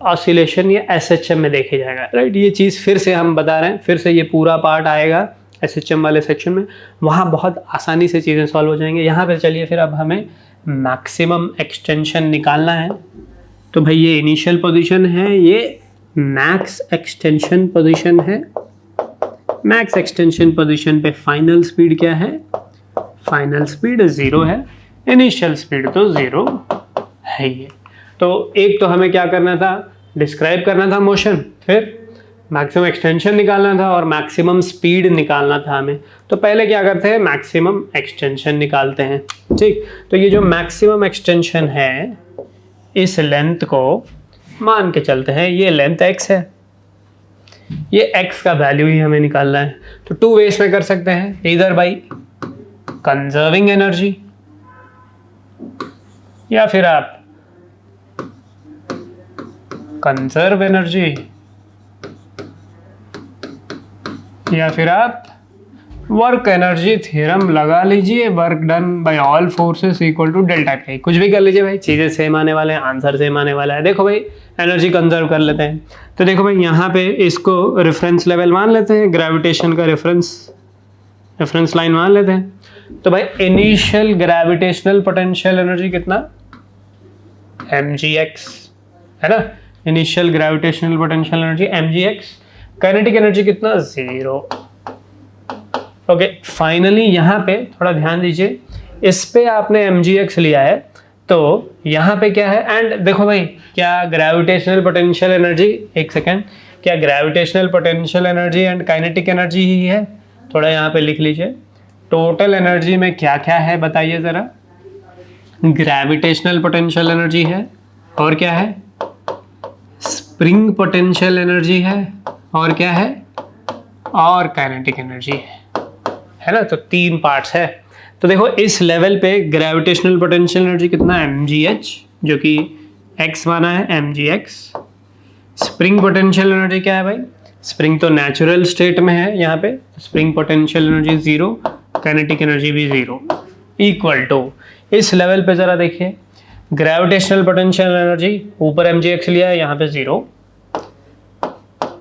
ऑसिलेशन या एसएचएम में देखे जाएगा, राइट। ये चीज़ फिर से हम बता रहे हैं, फिर से ये पूरा पार्ट आएगा एसएचएम वाले सेक्शन में, वहाँ बहुत आसानी से चीज़ें सॉल्व हो जाएंगे। यहाँ पे चलिए फिर अब हमें मैक्सिमम एक्सटेंशन निकालना है। तो भाई ये इनिशियल पोजीशन है, ये मैक्स एक्सटेंशन पोजीशन है। मैक्स एक्सटेंशन पोजीशन पे फाइनल स्पीड क्या है? फाइनल स्पीड 0 है, इनिशियल स्पीड तो 0 है ये। तो एक तो हमें क्या करना था, डिस्क्राइब करना था मोशन, फिर मैक्सिमम एक्सटेंशन निकालना था और मैक्सिमम स्पीड निकालना था हमें। तो पहले क्या करते हैं, मैक्सिमम एक्सटेंशन निकालते हैं, ठीक। तो ये जो मैक्सिमम एक्सटेंशन है, इस लेंथ को मान के चलते हैं, ये लेंथ x है, ये x का वैल्यू ही हमें निकालना है। तो 2 वेज में कर सकते हैं, इधर बाई कंजर्विंग एनर्जी, या फिर आप कंजर्व एनर्जी, या फिर आप वर्क एनर्जी थ्योरम लगा लीजिए, work done by all forces equal to delta K. कुछ भी कर लीजिए भाई, चीज़ें सेम आने वाले हैं, आंसर सेम आने वाला है। देखो भाई एनर्जी कंजर्व कर लेते हैं। तो देखो भाई यहाँ पे इसको रेफरेंस लेवल मान लेते हैं, ग्रेविटेशन का रेफरेंस लाइन मान लेते हैं। तो भाई इनिशियल ग्रेविटेशनल पोटेंशियल एनर्जी कितना, mgx है ना, initial gravitational potential energy mgx। Kinetic energy कितना, 0। ओके, फाइनली यहाँ पे थोड़ा ध्यान दीजिए, इस पे आपने mgx लिया है, तो यहाँ पे क्या है, एंड देखो भाई क्या ग्रेविटेशनल पोटेंशियल एनर्जी, एक सेकेंड, क्या gravitational potential energy and kinetic energy ही है? थोड़ा यहाँ पे लिख लीजिए, टोटल एनर्जी में क्या क्या है बताइए ज़रा। ग्रेविटेशनल पोटेंशियल एनर्जी है, और क्या है, स्प्रिंग पोटेंशियल एनर्जी है, और क्या है, और काइनेटिक एनर्जी है ना। तो 3 पार्ट्स है। तो देखो इस लेवल पे ग्रेविटेशनल पोटेंशियल एनर्जी कितना, mgh, जो कि x माना है, mgx। स्प्रिंग पोटेंशियल एनर्जी क्या है भाई, स्प्रिंग तो नेचुरल स्टेट में है यहाँ पे, spring potential energy 0, kinetic energy भी 0, इक्वल टू, इस लेवल पे ज़रा देखिए, ग्रेविटेशनल पोटेंशियल एनर्जी ऊपर mgx लिया है, यहाँ पे 0।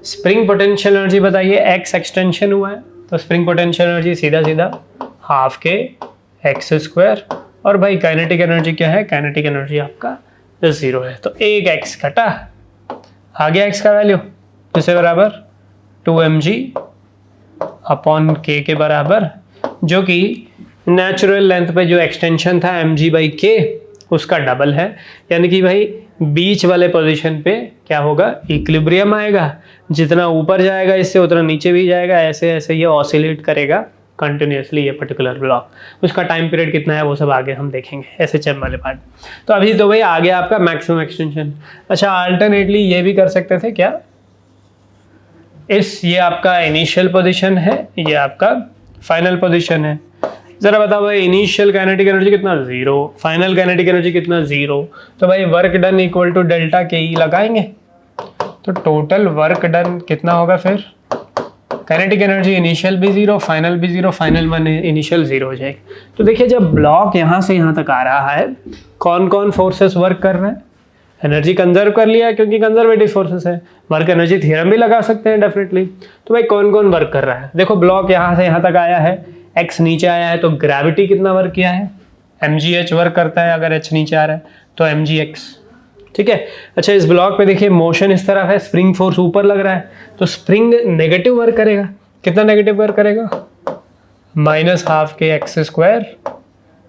स्प्रिंग पोटेंशियल एनर्जी बताइए, x एक्सटेंशन हुआ है, तो स्प्रिंग पोटेंशियल एनर्जी सीधा सीधा हाफ के x²। और भाई काइनेटिक एनर्जी क्या है, काइनेटिक एनर्जी आपका 0 है। तो एक x घटा, आ गया x का वैल्यू, जिससे बराबर 2mg अपॉन k के बराबर, जो कि नेचुरल लेंथ पे जो एक्सटेंशन था mg/k उसका डबल है। यानी कि भाई बीच वाले पोजीशन पे क्या होगा, इक्विलिब्रियम आएगा, जितना ऊपर जाएगा इससे उतना नीचे भी जाएगा, ऐसे ऐसे ये ऑसिलेट करेगा कंटिन्यूसली ये पर्टिकुलर ब्लॉक। उसका टाइम पीरियड कितना है वो सब आगे हम देखेंगे, एसएचएम वाले पार्ट। तो अभी तो भाई आ गया आपका मैक्सिमम एक्सटेंशन। अच्छा, अल्टरनेटली ये भी कर सकते थे क्या, ये आपका इनिशियल पोजीशन है, ये आपका फाइनल पोजीशन है। जरा बताओ भाई इनिशियल काइनेटिक एनर्जी कितना, 0, फाइनल काइनेटिक एनर्जी कितना, 0। तो भाई work done equal to delta K E लगाएंगे, तो टोटल वर्क डन कितना होगा फिर, काइनेटिक एनर्जी इनिशियल भी 0, फाइनल भी 0, फाइनल वन इनिशियल 0 हो जाएगी। तो देखिए जब ब्लॉक यहाँ से यहाँ तक आ रहा है, कौन कौन फोर्सेस वर्क कर रहे हैं, एनर्जी कंजर्व कर लिया क्योंकि कंजर्वेटिव फोर्सेस है, वर्क एनर्जी थ्योरम भी लगा सकते हैं डेफिनेटली। तो भाई कौन कौन वर्क कर रहा है, देखो ब्लॉक यहाँ से यहाँ तक आया है, x नीचे आया है, तो ग्रेविटी कितना वर्क किया है, mgh वर्क करता है, अगर h नीचे आ रहा है तो mgx, ठीक है। अच्छा, इस ब्लॉक पे देखिए मोशन इस तरफ है, स्प्रिंग फोर्स ऊपर लग रहा है, तो स्प्रिंग नेगेटिव वर्क करेगा, कितना नेगेटिव वर्क करेगा, -12 के x²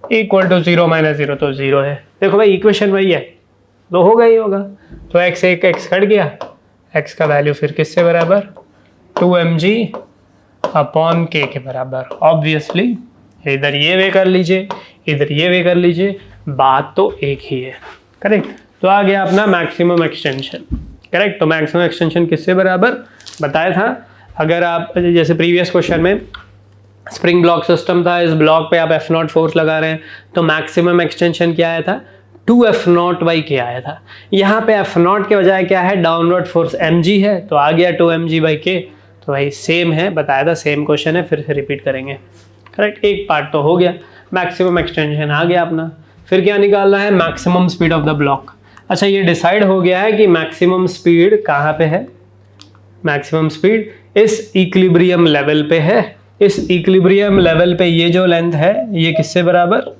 इक्वल टू 0 - 0, तो 0 है। देखो भाई इक्वेशन वही है, तो होगा ही होगा। तो x एक x कट गया, x का वैल्यू फिर किससे बराबर, 2mg अपॉन k के बराबर। ऑब्वियसली इधर ये वे कर लीजिए, इधर ये वे कर लीजिए, बात तो एक ही है, करेक्ट। तो आ गया अपना मैक्सिमम एक्सटेंशन, करेक्ट। तो मैक्सिमम एक्सटेंशन किससे बराबर बताया था, अगर आप जैसे प्रीवियस क्वेश्चन में स्प्रिंग ब्लॉक सिस्टम था, इस ब्लॉक पे आप F0 फोर्स लगा रहे हैं, तो मैक्सिमम एक्सटेंशन क्या आया था, 2F0/k आया था। यहाँ पे F0 के बजाय क्या है, डाउनवर्ड फोर्स mg है, तो आ गया 2mg/k। तो भाई सेम है, बताया था सेम क्वेश्चन है, फिर से रिपीट करेंगे, करेक्ट, एक पार्ट तो हो गया, मैक्सिमम एक्सटेंशन आ गया अपना। फिर क्या निकालना है, maximum speed of the block. अच्छा, ये डिसाइड हो गया है कि मैक्सिमम स्पीड कहाँ पे है, मैक्सिमम स्पीड इस इक्विलिब्रियम लेवल पे है। इस इक्विलिब्रियम लेवल पे ये जो लेंथ है ये किससे बराबर,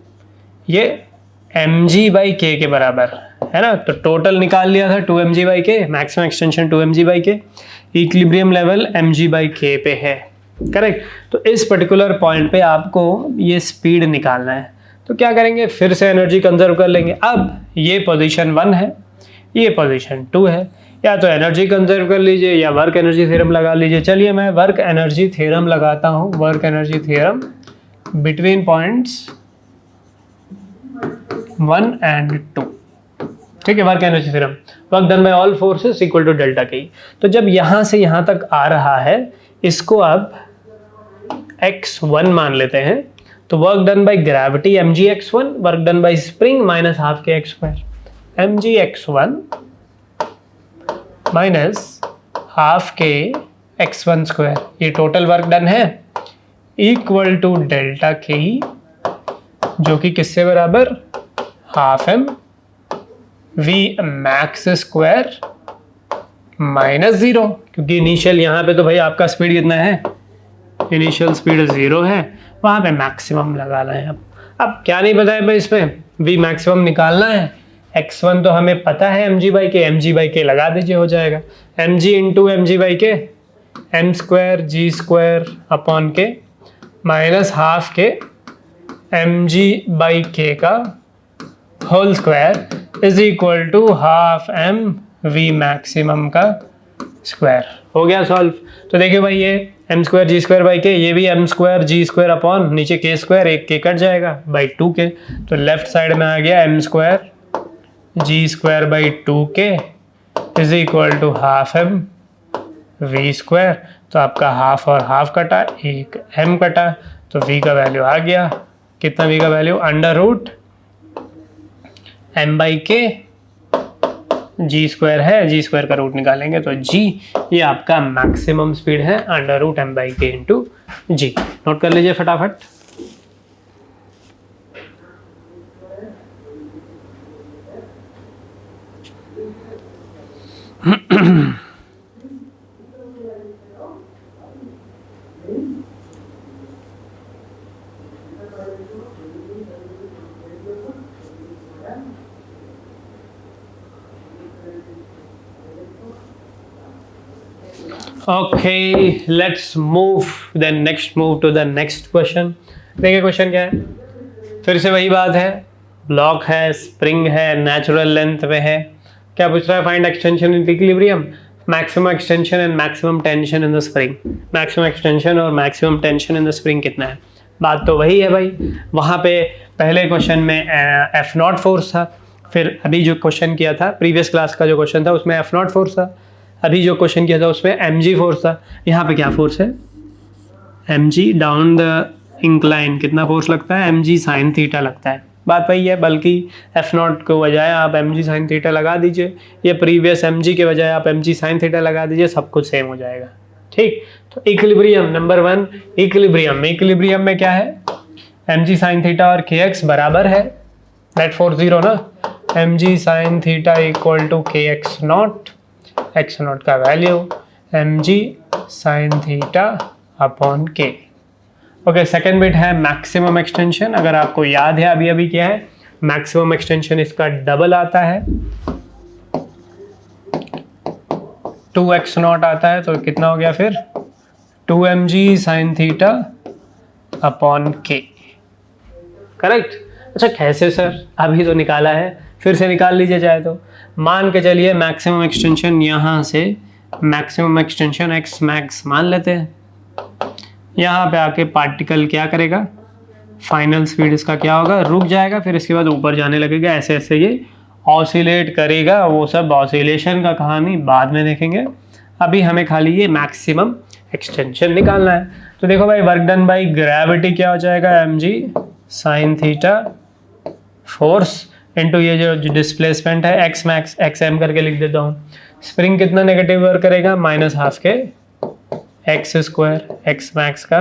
ये mg/k के बराबर है ना। तो टोटल निकाल लिया था 2mg/k, maximum extension 2mg/k, equilibrium level mg/k पे है। करेक्ट, तो इस पर्टिकुलर पॉइंट पे आपको ये स्पीड निकालना है। तो क्या करेंगे, फिर से एनर्जी कंजर्व कर लेंगे। अब ये पोजीशन 1 है, ये पोजीशन 2 है, या तो एनर्जी कंजर्व कर लीजिए या वर्क एनर्जी थ्योरम लगा लीजिए। चलिए मैं वर्क एनर्जी थ्योरम लगाता हूँ, work energy theorem between points 1 and 2। ठीक है, work energy theorem, work done by all forces equal to delta K. तो जब यहां से यहां तक आ रहा है, इसको आप x1 मान लेते हैं। तो work done by gravity mgx1, work done bye spring minus half के x2, mgx1 माइनस हाफ के x1 स्क्वायर, ये टोटल वर्क डन है, इक्वल टू डेल्टा के, जो कि किससे बराबर, half m v max square minus 0, क्योंकि इनिशियल यहाँ पे तो भाई आपका स्पीड कितना है, इनिशियल स्पीड 0 है, वहाँ पे मैक्सिमम लगाना है। अब क्या नहीं पता है भाई, इसमें v मैक्सिमम निकालना है। x1 तो हमें पता है mg/k लगा दीजिए, हो जाएगा mg into mg/k, m square g square upon k minus half K mg/k का whole square is equal to half m v maximum का स्क्वायर। हो गया सॉल्व। तो देखिए भाई, ये m square g square by K, ये भी m square g square upon नीचे k स्क्वायर, एक k कट जाएगा बाई 2k, तो लेफ्ट साइड में आ गया m square g square by 2k is equal to half m v square. तो आपका हाफ और हाफ कटा, एक m कटा, तो v का वैल्यू आ गया, कितना v का वैल्यू, अंडर रूट m/k, जी स्क्वायर है, जी स्क्वायर का रूट निकालेंगे तो g, ये आपका मैक्सिमम स्पीड है, अंडर रूट m/k इंटू जी। नोट कर लीजिए फटाफट। Okay, let's move to the next question। देखिए क्वेश्चन क्या है, फिर से वही बात है, ब्लॉक है, स्प्रिंग है, नेचुरल लेंथ में है। क्या पूछ रहा है, find extension in equilibrium, maximum extension and maximum tension in the spring. Maximum extension और maximum tension in the spring कितना है, बात तो वही है भाई। वहाँ पे पहले क्वेश्चन में F0 फोर्स था, फिर अभी जो क्वेश्चन किया था, प्रीवियस क्लास का जो क्वेश्चन था उसमें F0 फोर्स था, अभी जो क्वेश्चन किया था उसमें mg फोर्स था। यहाँ पे क्या फोर्स है, mg डाउन द इंक्लाइन, कितना फोर्स लगता है, mg साइन थीटा लगता है। बात वही है, बल्कि F0 को बजाय आप mg साइन थीटा लगा दीजिए, ये प्रीवियस mg के बजाय आप mg साइन थीटा लगा दीजिए, सब कुछ सेम हो जाएगा। ठीक, तो इक्विलिब्रियम नंबर 1, इक्विलिब्रियम में क्या है, mg साइन थीटा और kx बराबर है, नेट फोर्स 0 ना, mg sine theta equal to kx naught, x naught का value mg sine theta upon k। Okay, second bit है मैक्सिमम एक्सटेंशन। अगर आपको याद है अभी क्या है, मैक्सिमम एक्सटेंशन इसका डबल आता है, 2x नॉट आता है, तो कितना हो गया फिर 2mg sign theta upon k। Correct. अच्छा कैसे सर, अभी तो निकाला है, फिर से निकाल लीजिए चाहे तो। मान के चलिए मैक्सिमम एक्सटेंशन, यहाँ से मैक्सिमम एक्सटेंशन x मैक्स मान लेते हैं। यहाँ पे आके पार्टिकल क्या करेगा, फाइनल स्पीड इसका क्या होगा, रुक जाएगा, फिर इसके बाद ऊपर जाने लगेगा, ऐसे ऐसे ये ऑसिलेट करेगा। वो सब ऑसिलेशन का कहानी बाद में देखेंगे, अभी हमें खाली ये मैक्सिमम एक्सटेंशन निकालना है। तो देखो भाई, वर्क डन बाई ग्रेविटी क्या हो जाएगा, mg sine theta force into ये जो डिस्प्लेसमेंट है x मैक्स, xm करके लिख देता हूँ। स्प्रिंग कितना नेगेटिव वर्क करेगा, minus half K x square, x max का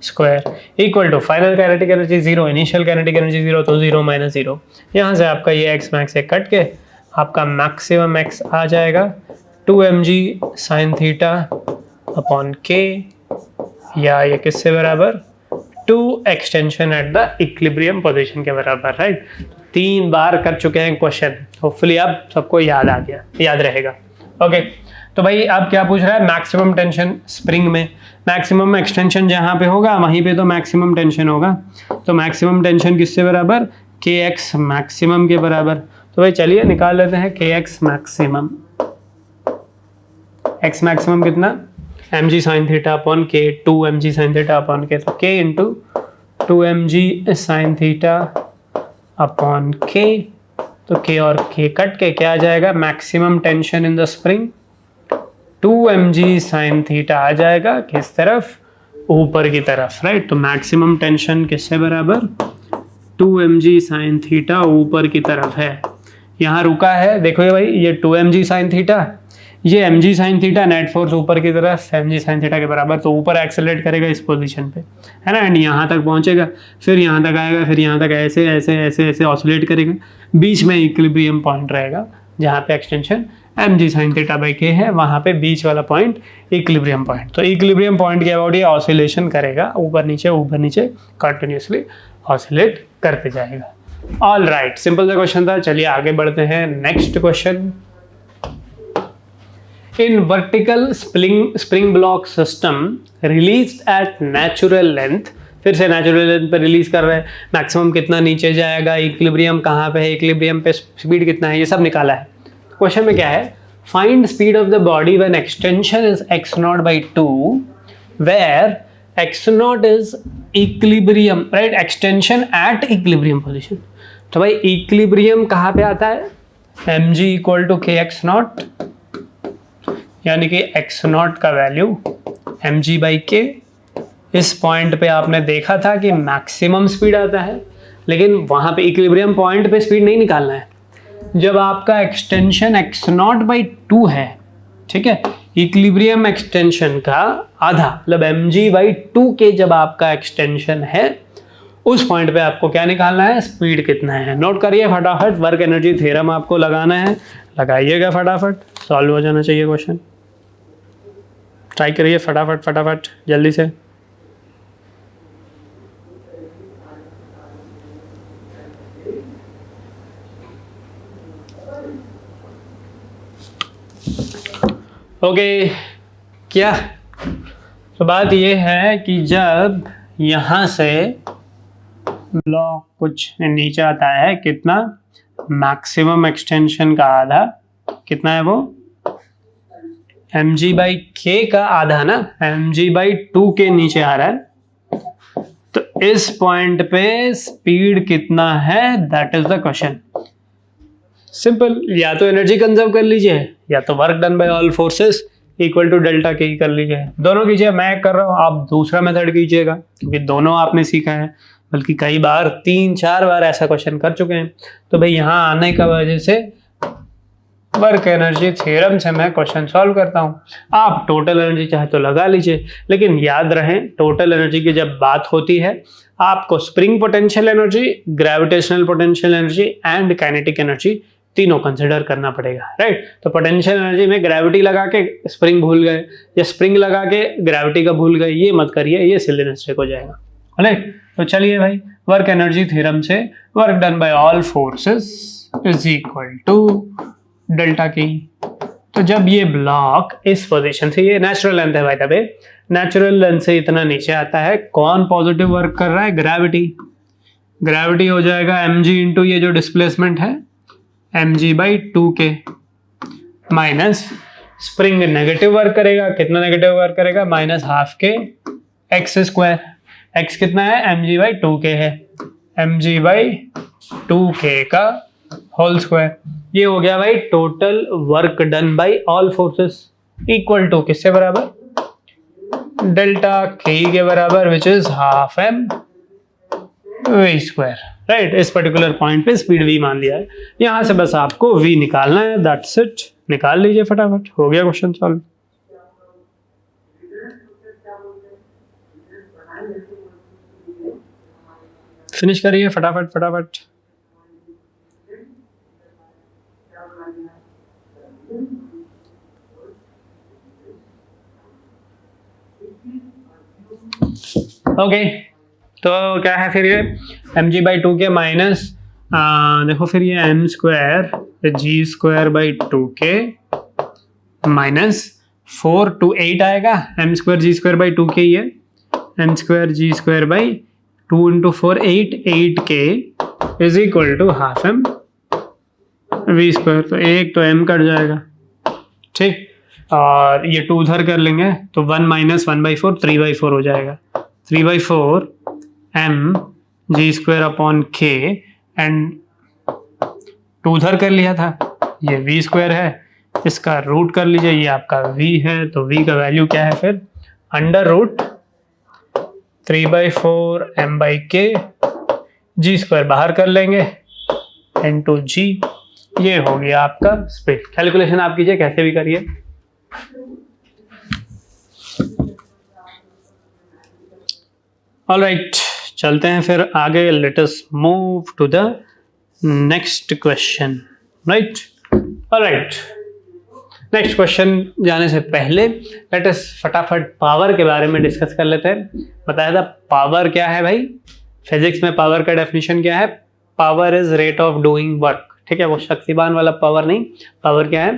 square equal to final kinetic energy 0, initial kinetic energy 0, तो 0 माइनस 0। यहाँ से आपका ये x मैक्स एक कट के आपका मैक्सिमम x आ जाएगा 2mg sign theta upon k, या ये किससे बराबर 2 extension at the equilibrium position के बराबर, राइट। 3 बार कर चुके हैं क्वेश्चन, होपफुली आप सबको याद आ गया, याद रहेगा। ओके तो भाई अब क्या पूछ रहा है, मैक्सिमम टेंशन स्प्रिंग में, मैक्सिमम एक्सटेंशन जहाँ पे होगा वहीं पे तो मैक्सिमम टेंशन होगा, तो मैक्सिमम टेंशन किससे बराबर kx मैक्सिमम के बराबर। तो भाई चलिए निकाल लेते हैं kx मैक्सिमम। x मैक्सिमम कितना mg sin theta upon k, 2mg sin theta upon k, तो k into 2mg sin theta upon k, तो k और k कट के क्या आ जाएगा, maximum tension in the spring 2mg sin theta आ जाएगा किस तरफ, ऊपर की तरफ, राइट। तो मैक्सिमम टेंशन किससे बराबर 2mg sin थीटा ऊपर की तरफ है, यहाँ रुका है, देखो भाई ये 2mg sin थीटा, ये mg sin theta, net force ऊपर की तरफ mg sin थीटा के बराबर, तो ऊपर एक्सेलरेट करेगा इस पोजीशन पे, है ना, एंड यहाँ तक पहुँचेगा, फिर यहाँ तक आएगा, फिर यहाँ तक ऐसे ऐसे ऐसे ऐसे ऑसिलेट करेगा, बीच में इक्विलिब्रियम पॉइंट रहेगा जहाँ पे extension mg sin theta by k है, वहाँ पे बीच वाला पॉइंट इक्विलिब्रियम पॉइंट। तो इक्विलिब्रियम पॉइंट के अबाउट ये ऑसिलेशन करेगा, ऊपर नीचे कंटिन्यूसली ऑसिलेट करते जाएगा। ऑल राइट, सिंपल सा क्वेश्चन था। चलिए आगे बढ़ते हैं, next question. In vertical spring block system released at natural length, फिर से नेचुरल लेंथ पे रिलीज कर रहे हैं, मैक्सिमम कितना नीचे जाएगा, इक्विलिब्रियम कहाँ पे है, इक्विलिब्रियम पे स्पीड कितना है, ये सब निकाला है। क्वेश्चन में क्या है, find speed of the body when extension is x0 by 2 where x0 is equilibrium, right, extension at equilibrium position. तो भाई इक्विलिब्रियम कहाँ पे आता है, mg इक्वल टू kx0, यानी कि x0 का वैल्यू mg बाई k। इस पॉइंट पे आपने देखा था कि मैक्सिमम स्पीड आता है, लेकिन वहां पे इक्विलिब्रियम पॉइंट पे स्पीड नहीं निकालना है, जब आपका एक्सटेंशन x0 by 2 है, ठीक है, इक्विलिब्रियम एक्सटेंशन का आधा मतलब mg by 2 के जब आपका एक्सटेंशन है, उस पॉइंट पे आपको क्या निकालना है, स्पीड कितना है। नोट करिए फटाफट, वर्क एनर्जी थ्योरम आपको लगाना है, लगाइएगा फटाफट, सॉल्व हो जाना चाहिए क्वेश्चन। ट्राई करिए फटाफट जल्दी से। ओके क्या, तो बात ये है कि जब यहाँ से ब्लॉक कुछ नीचे आता है, कितना मैक्सिमम एक्सटेंशन का आधा, कितना है वो mg बाई k का आधा ना, mg बाई 2 के नीचे आ रहा है, तो इस पॉइंट पे स्पीड कितना है, that is the question. Simple, या तो एनर्जी कंजर्व कर लीजिए या तो work done by all forces equal to delta K कर लीजिए, दोनों कीजिए। मैं कर रहा हूँ, आप दूसरा मेथड कीजिएगा, क्योंकि दोनों आपने सीखा है, बल्कि कई बार 3-4 बार ऐसा क्वेश्चन कर चुके हैं। तो भाई यहाँ आने का वजह से वर्क एनर्जी थ्योरम से मैं क्वेश्चन सॉल्व करता हूँ। आप टोटल एनर्जी चाहे तो लगा लीजिए, लेकिन याद रहे टोटल एनर्जी की जब बात होती है, आपको spring potential energy, gravitational potential energy and kinetic energy तीनों कंसिडर करना पड़ेगा, राइट। तो पोटेंशियल एनर्जी में ग्रेविटी लगा के स्प्रिंग भूल गए या स्प्रिंग लगा के ग्रेविटी का भूल गए, ये मत करिए, ये सिली मिस्टेक हो जाएगा, राइट। तो चलिए भाई, वर्क एनर्जी थ्योरम से work done by all forces is equal to delta K. तो जब ये ब्लॉक इस पोजीशन से, ये नेचुरल लेंथ है भाई, तबे नेचुरल लेंथ से इतना नीचे आता है, कौन पॉजिटिव वर्क कर रहा है, ग्रेविटी हो जाएगा mg इंटू ये जो डिस्प्लेसमेंट है mg by 2k minus spring negative work करेगा, कितना नेगेटिव वर्क करेगा, -12k x स्क्वायर, x कितना है mg बाई 2k है, mg बाई 2k का होल स्क्वायर। ये हो गया भाई total work done by all forces equal to किससे बराबर, डेल्टा k के बराबर, which is half m v square, right. इस पर्टिकुलर पॉइंट पे स्पीड v मान लिया है, यहां से बस आपको v निकालना है, दैट्स इट। निकाल लीजिए फटाफट, हो गया क्वेश्चन सॉल्व। फिनिश करिए फटाफट फटाफट। ओके तो क्या है फिर ये mg/2 के माइनस देखो फिर ये m² g²/2 माइनस 4 to 8 आएगा। m² g²/2 ही है, m² g²/2 into 4 8 is equal to half m v²। तो एक तो m कट जाएगा, ठीक, और ये 2 उधर कर लेंगे तो 1 - 1/4 3/4 हो जाएगा। 3/4 m g²/k एंड 2 उधर कर लिया था, ये v² है, इसका रूट कर लीजिए, ये आपका v है, तो v का वैल्यू क्या है फिर √3/4 m/k g² बाहर कर लेंगे into g, ये हो गया आपका स्पीड। कैलकुलेशन आप कीजिए कैसे भी करिए। ऑलराइट चलते हैं फिर आगे, let us move to the next question. Right alright, next question जाने से पहले लेट अस फटाफट पावर के बारे में डिस्कस कर लेते हैं। बताया था पावर क्या है भाई, फिजिक्स में पावर का डेफिनेशन क्या है, power is rate of doing work, ठीक है, वो शक्तिमान वाला पावर नहीं। पावर क्या है,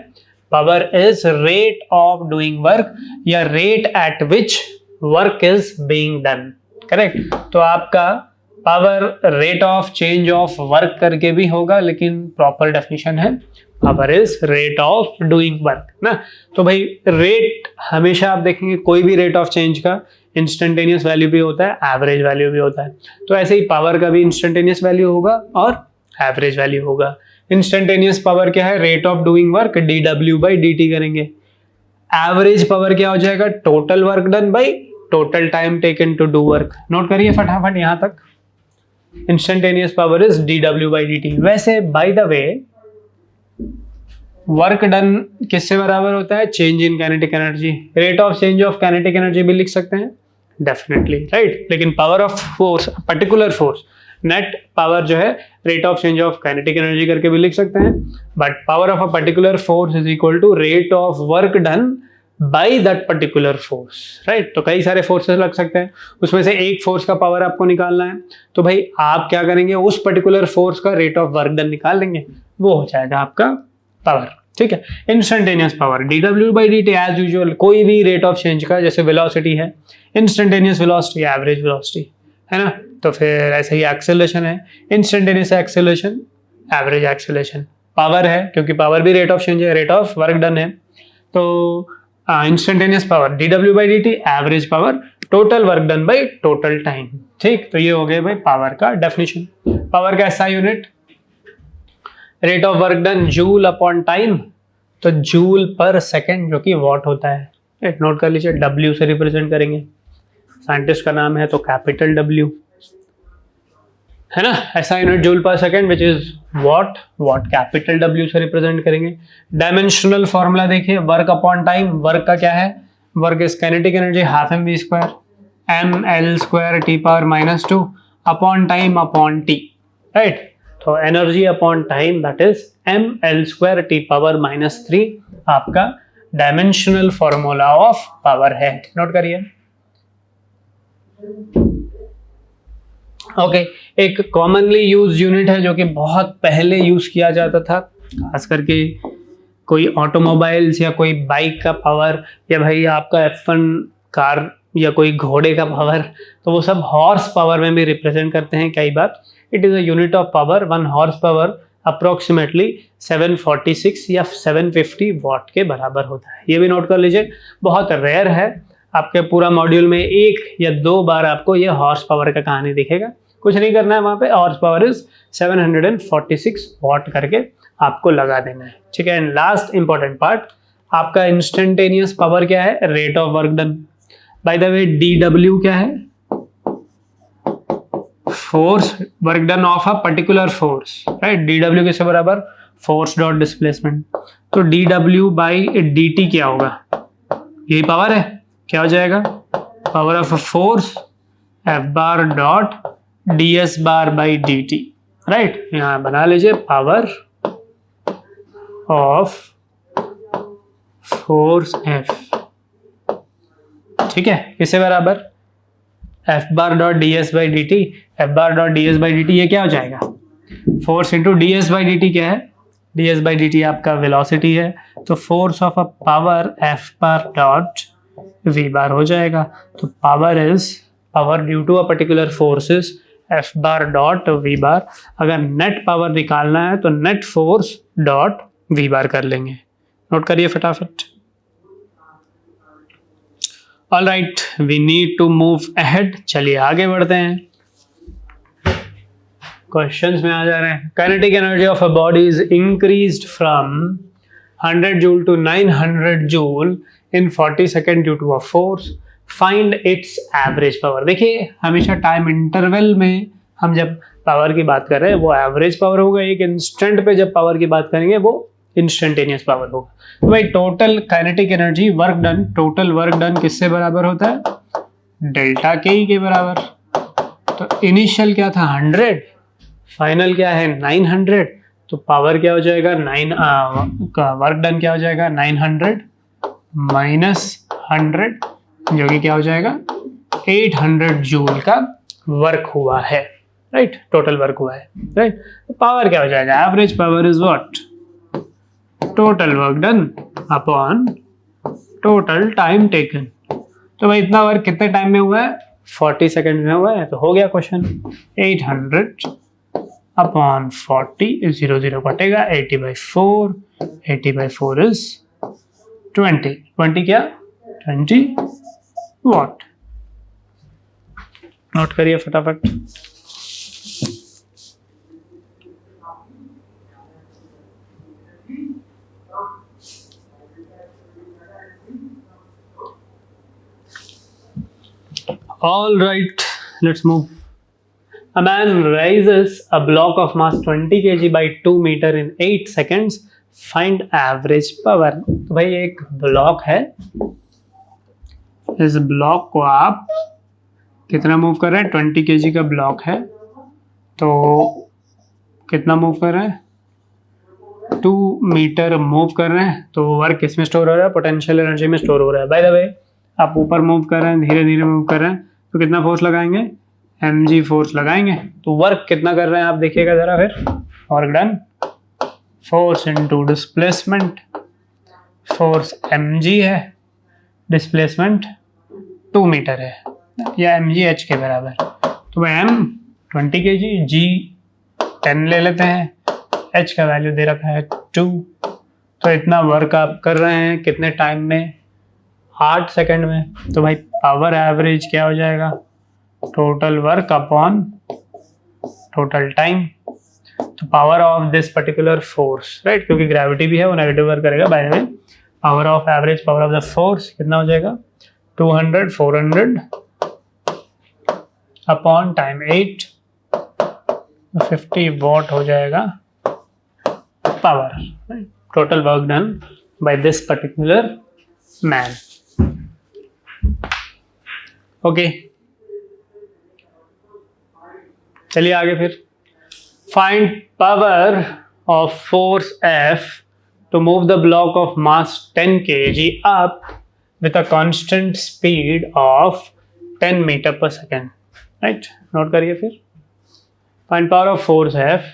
power is rate of doing work या rate at which work is being done, correct. तो आपका power rate of change of work करके भी होगा, लेकिन प्रॉपर डेफिनेशन है power is rate of doing work ना। तो भाई रेट हमेशा आप देखेंगे कोई भी रेट ऑफ चेंज का इंस्टेंटेनियस वैल्यू भी होता है, एवरेज वैल्यू भी होता है। तो ऐसे ही पावर का भी इंस्टेंटेनियस वैल्यू होगा और एवरेज वैल्यू होगा। इंस्टेंटेनियस पावर क्या है, rate of doing work dw/dt करेंगे। एवरेज पावर क्या हो जाएगा, total work done by total time taken to do work. Note करिए फटाफट यहां तक, इंस्टेंटेनियस पावर इज dw/dt। वैसे by the way work done किससे बराबर होता है, change in kinetic energy. Rate of change of kinetic energy भी लिख सकते हैं डेफिनेटली, राइट। लेकिन power of force, particular force, net power जो है rate of change of kinetic energy करके भी लिख सकते हैं। But power of a particular force is equal to rate of work done by that particular force, right. तो कई सारे फोर्सेस लग सकते हैं, उसमें से एक फोर्स का पावर आपको निकालना है, तो भाई आप क्या करेंगे, उस पर्टिकुलर फोर्स का रेट ऑफ वर्क डन निकाल लेंगे, वो हो जाएगा आपका पावर, ठीक है। Instantaneous power dw/dt as usual, कोई भी रेट ऑफ चेंज का, जैसे वेलोसिटी है इंस्टेंटेनियस वेलोसिटी, एवरेज वेलोसिटी है ना, तो फिर ऐसे ही एक्सेलरेशन है, instantaneous acceleration, average acceleration. Power है क्योंकि पावर भी रेट ऑफ चेंज है, रेट ऑफ वर्क डन है, तो instantaneous power dw/dt, average power total work done by total time, ठीक। तो ये हो गया भाई पावर का डेफिनेशन। पावर का SI unit rate of work done joule upon time, तो जूल पर सेकेंड जो कि वॉट होता है, नोट कर लीजिए, W से रिप्रेजेंट करेंगे, साइंटिस्ट का नाम है तो कैपिटल W है ना। SI unit joule per second which is watt, watt capital W से रिप्रेजेंट करेंगे। डायमेंशनल फॉर्मूला देखिए, वर्क अपॉन टाइम, वर्क का क्या है, work is kinetic energy half mv² ml² T⁻⁻2 upon time upon T, right. तो energy upon time that is ml² T⁻⁻3 आपका dimensional formula of power है, note करिए। Okay, एक commonly use unit है जो कि बहुत पहले यूज किया जाता था, खास करके कोई ऑटोमोबाइल्स या कोई बाइक का पावर, या भाई आपका F1 कार या कोई घोड़े का पावर, तो वो सब हॉर्स पावर में भी रिप्रेजेंट करते हैं कई बार। It is a unit of power, 1 horse power approximately 746 या 750 वॉट के बराबर होता है, ये भी नोट कर लीजिए। बहुत रेयर है, आपके पूरा मॉड्यूल में 1 या 2 बार आपको ये हॉर्स पावर का कहानी दिखेगा। कुछ नहीं करना है, वहाँ पे हॉर्स पावर इज 746 वॉट करके आपको लगा देना है, ठीक है। एंड लास्ट इंपॉर्टेंट पार्ट, आपका इंस्टेंटेनियस पावर क्या है, rate of work done. Bye the way dw क्या है, force work done of a particular force, right. dw किससे बराबर, फोर्स डॉट डिस्प्लेसमेंट। तो dw/dt क्या होगा, यही पावर है, क्या हो जाएगा, power of a force F bar dot ds bar by dt, right. यहाँ बना लीजिए पावर ऑफ फोर्स F, ठीक है, किससे बराबर F bar dot ds by dt, F bar dot ds by dt ये क्या हो जाएगा, force into ds by dt क्या है, ds बाई dt आपका वेलोसिटी है, तो force of a power F bar dot v bar हो जाएगा। तो power is power due to a particular forces F bar dot v bar. अगर net power निकालना है तो net force dot v bar कर लेंगे, नोट करिए फटाफट। All right, we need to move ahead, चलिए आगे बढ़ते हैं, क्वेश्चंस में आ जा रहे हैं। Kinetic energy of a body is increased from 100 joule to 900 joule in 40 second due to a force, find its average power. देखिए हमेशा टाइम इंटरवल में हम जब पावर की बात कर रहे हैं वो एवरेज पावर होगा, एक इंस्टेंट पे जब पावर की बात करेंगे वो इंस्टेंटेनियस पावर होगा। तो भाई total kinetic energy work done, total work done किससे बराबर होता है, डेल्टा के ई के बराबर। तो इनिशियल क्या था 100, फाइनल क्या है 900, तो पावर क्या हो जाएगा 9 का वर्क डन क्या हो जाएगा 900 माइनस 100 जो कि क्या हो जाएगा 800 जूल का वर्क हुआ है, राइट, टोटल वर्क हुआ है, राइट। तो पावर क्या हो जाएगा, average power is what, total work done upon total time taken. तो भाई इतना वर्क कितने टाइम में हुआ है 40 सेकेंड में हुआ है, तो हो गया क्वेश्चन। 800 अपॉन 40, 0 0 कटेगा, 80/4, 80/4 इज 20 क्या 20 वॉट, नोट करिए फटाफट। All right, let's move. A man raises a block of mass 20 kg by 2 meter in 8 seconds. Find average power. तो भाई एक ब्लॉक है, इस ब्लॉक को आप कितना मूव कर रहे हैं, 20 kg का ब्लॉक है, तो कितना मूव कर रहे हैं 2 मीटर मूव कर रहे हैं, तो वर्क किस में स्टोर हो रहा है, पोटेंशियल एनर्जी में स्टोर हो रहा है। बाय द वे आप ऊपर मूव कर रहे हैं, धीरे धीरे मूव कर रहे हैं, तो कितना फोर्स लगाएंगे mg फोर्स लगाएंगे, तो वर्क कितना कर रहे हैं आप देखिएगा जरा, फिर work done force into displacement, force mg है, डिस्प्लेसमेंट 2 मीटर है या mg h के बराबर, तो भाई m 20 kg, g 10 ले लेते हैं, h का वैल्यू दे रखा है 2, तो इतना वर्क आप कर रहे हैं कितने टाइम में 8 सेकंड में। तो भाई पावर एवरेज क्या हो जाएगा, total work upon total time, तो power of this particular force, right, क्योंकि ग्रेविटी भी है वो नेगेटिव वर्क करेगा। By the way power of average power of the force कितना हो जाएगा 200 400 अपॉन टाइम 8, 50 वॉट हो जाएगा power, total work done by this particular man. Okay, चलिए आगे फिर। Find power of force F to move the block of mass 10 kg up with a constant speed of 10 metre per second, right, note करिए फिर। Find power of force F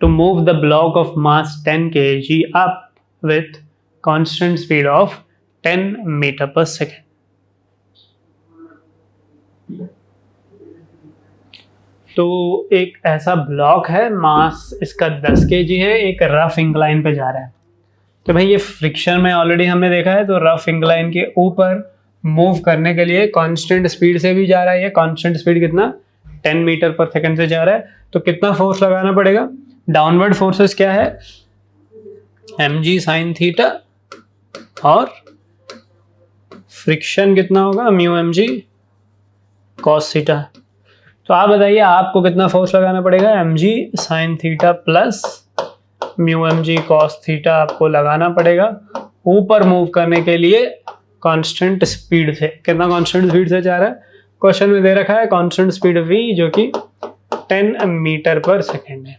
to move the block of mass 10 kg up with constant speed of 10 metre per second. तो एक ऐसा block है, मास इसका 10 kg है, एक rough incline पे जा रहा है, तो भाई ये फ्रिक्शन में ऑलरेडी हमने देखा है, तो रफ इंक्लाइन के ऊपर मूव करने के लिए कांस्टेंट स्पीड से भी जा रहा है, ये कांस्टेंट स्पीड कितना 10 मीटर पर सेकंड से जा रहा है, तो कितना फोर्स लगाना पड़ेगा, डाउनवर्ड फोर्सेस क्या है mg साइन थीटा, और फ्रिक्शन कितना होगा म्यू mg कॉस थीटा। तो आप बताइए आपको कितना फोर्स लगाना पड़ेगा, mg sine theta plus mu mg cos theta आपको लगाना पड़ेगा ऊपर मूव करने के लिए कांस्टेंट स्पीड से। कितना कांस्टेंट स्पीड से जा रहा है, क्वेश्चन में दे रखा है कांस्टेंट स्पीड v जो कि 10 मीटर पर सेकेंड है,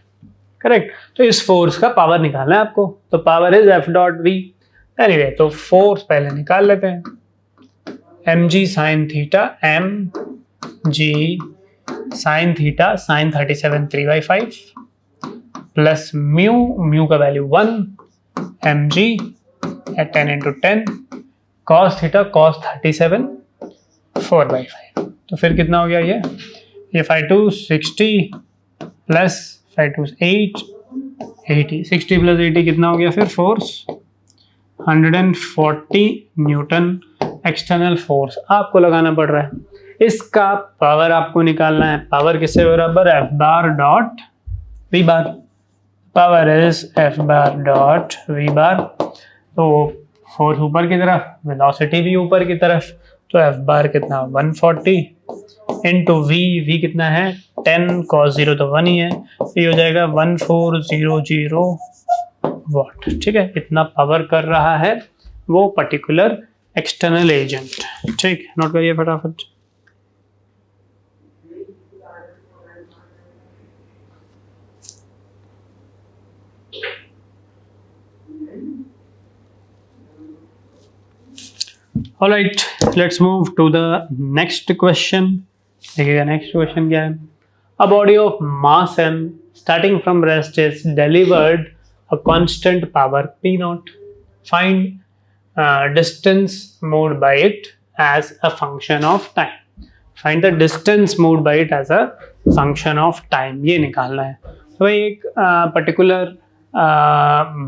करेक्ट। तो इस फोर्स का पावर निकालना है आपको, तो power is F dot V. Anyway, तो फोर्स पहले निकाल लेते हैं, M G sine theta, M G sine theta sine 37 3/5 plus mu, mu का वैल्यू 1, M G at 10 into 10 cos theta cos 37 4/5। तो फिर कितना हो गया ये 5 2 60 प्लस 5 2 8 80, 60 प्लस 80 कितना हो गया फिर फोर्स 140 न्यूटन एक्सटर्नल फोर्स आपको लगाना पड़ रहा है। इसका पावर आपको निकालना है, पावर किससे बराबर, F bar dot V bar, power is F bar dot V bar. तो फोर्स ऊपर की तरफ, वेलोसिटी भी ऊपर की तरफ, तो एफ बार कितना 140 इंटू वी कितना है 10 cos 0 तो 1 ही है, ये हो जाएगा 1400 वाट। ठीक है, इतना पावर कर रहा है वो पर्टिकुलर एक्सटर्नल एजेंट। ठीक, नोट करिए फटाफट। All right, let's move to the next question. देखिएगा नेक्स्ट क्वेश्चन क्या है। A body of mass m starting from rest is delivered a constant power p naught. Find distance moved by it as a function of time. Find the distance moved by it as a function of time. ये निकालना है। तो एक particular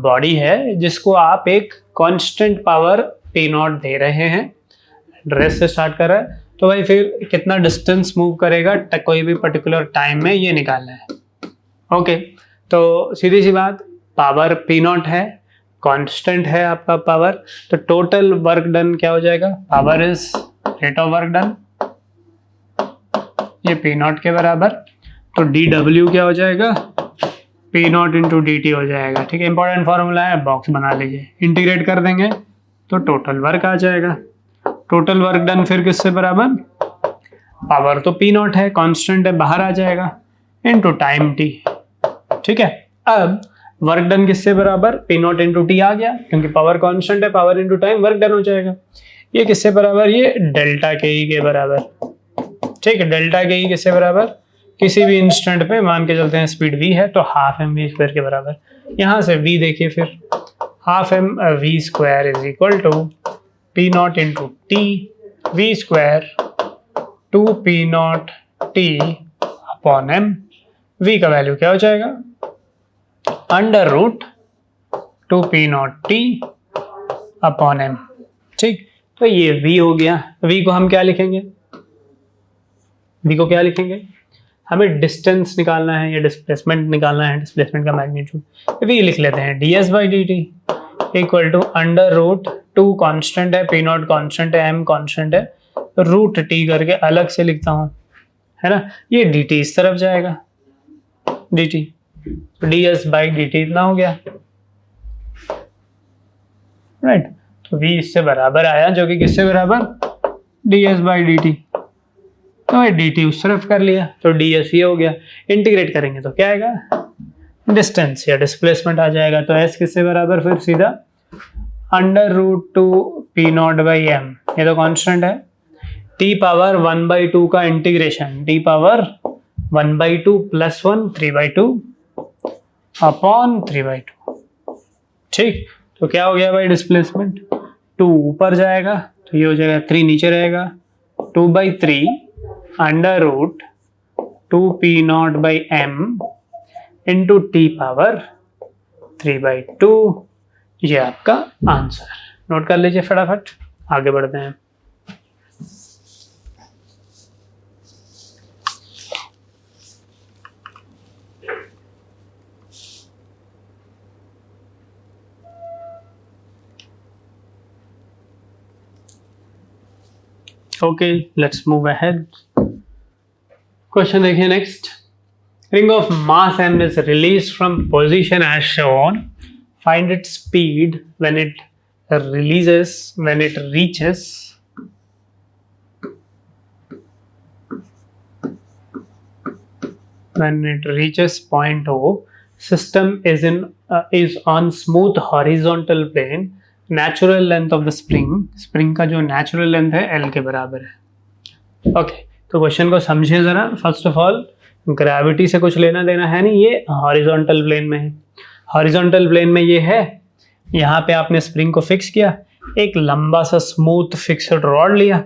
body है जिसको आप एक constant power P not they रहे हैं, रेस्ट से स्टार्ट कर रहा है, तो भाई फिर कितना डिस्टेंस मूव करेगा कोई भी पर्टिकुलर टाइम में, ये निकालना है। ओके, तो सीधी सी बात, पावर पी नॉट है, कांस्टेंट है आपका पावर, तो टोटल वर्क डन क्या हो जाएगा, power is rate of work done, ये पी नॉट के बराबर, तो डी डब्ल्यू क्या हो जाएगा, P naught into D T हो जाएगा। ठीक है, इंपॉर्टेंट फॉर्मूला है, बॉक्स बना लीजिए, इंटीग्रेट कर देंगे तो टोटल वर्क आ जाएगा। टोटल वर्क डन फिर किससे बराबर, पावर तो पी नॉट है, कांस्टेंट है, बाहर आ जाएगा, इनटू टाइम टी। ठीक है, अब वर्क डन किससे बराबर, पी नॉट इंटू टी आ गया, क्योंकि पावर कांस्टेंट है, power into time, work done हो जाएगा। ये किससे बराबर, ये डेल्टा के ई के बराबर। ठीक है, डेल्टा के ई किससे बराबर, किसी भी इंस्टेंट पे मान के चलते हैं स्पीड v है, तो हाफ एम वी स्क्वायर के बराबर। यहाँ से v देखिए, फिर half M V square is equal to P naught into T V square 2 P naught T upon M. v का वैल्यू क्या हो जाएगा, under root 2 P naught T upon M. ठीक, तो ये v हो गया। v को हम क्या लिखेंगे, v को क्या लिखेंगे, हमें डिस्टेंस निकालना है या डिस्प्लेसमेंट निकालना है, डिस्प्लेसमेंट का मैग्नीट्यूड। v लिख लेते हैं ds by D T equal to under root 2 constant है, पी नॉट कॉन्स्टेंट है, m कॉन्स्टेंट है, रूट t करके अलग से लिखता हूँ, है ना, ये dt इस तरफ जाएगा, dt, ds by D T इतना हो गया, राइट। तो v इससे बराबर आया, जो कि किससे बराबर, ds बाई डी टी। तो ये dt उस तरफ कर लिया, तो ds ये हो गया। इंटीग्रेट करेंगे तो क्या आएगा, डिस्टेंस या डिस्प्लेसमेंट आ जाएगा। तो s किससे बराबर, फिर सीधा under root 2 P naught by M, ये तो कांस्टेंट है, t पावर 1/2 का integration, t power 1/2 plus 1 3/2 upon 3/2। ठीक, तो क्या हो गया भाई, डिस्प्लेसमेंट 2 ऊपर जाएगा, तो ये हो जाएगा 3 नीचे रहेगा, 2/3 under root 2 P naught by M into T power 3/2। ये आपका आंसर, नोट कर लीजिए फटाफट, आगे बढ़ते हैं। Okay, let's move ahead. Question देखिए next. Ring of mass m is released from position as shown. Find its speed when it reaches when it reaches point O, system is on smooth horizontal plane. Natural length of the spring का जो natural length है L के बराबर है. Okay, तो question को समझिए ज़रा. फर्स्ट ऑफ ऑल ग्रेविटी से कुछ लेना देना है नहीं, ये हॉरिजॉन्टल प्लेन में है. हॉरिजॉन्टल प्लेन में ये है, यहाँ पे आपने स्प्रिंग को फिक्स किया, एक लंबा सा स्मूथ फिक्स्ड रॉड लिया.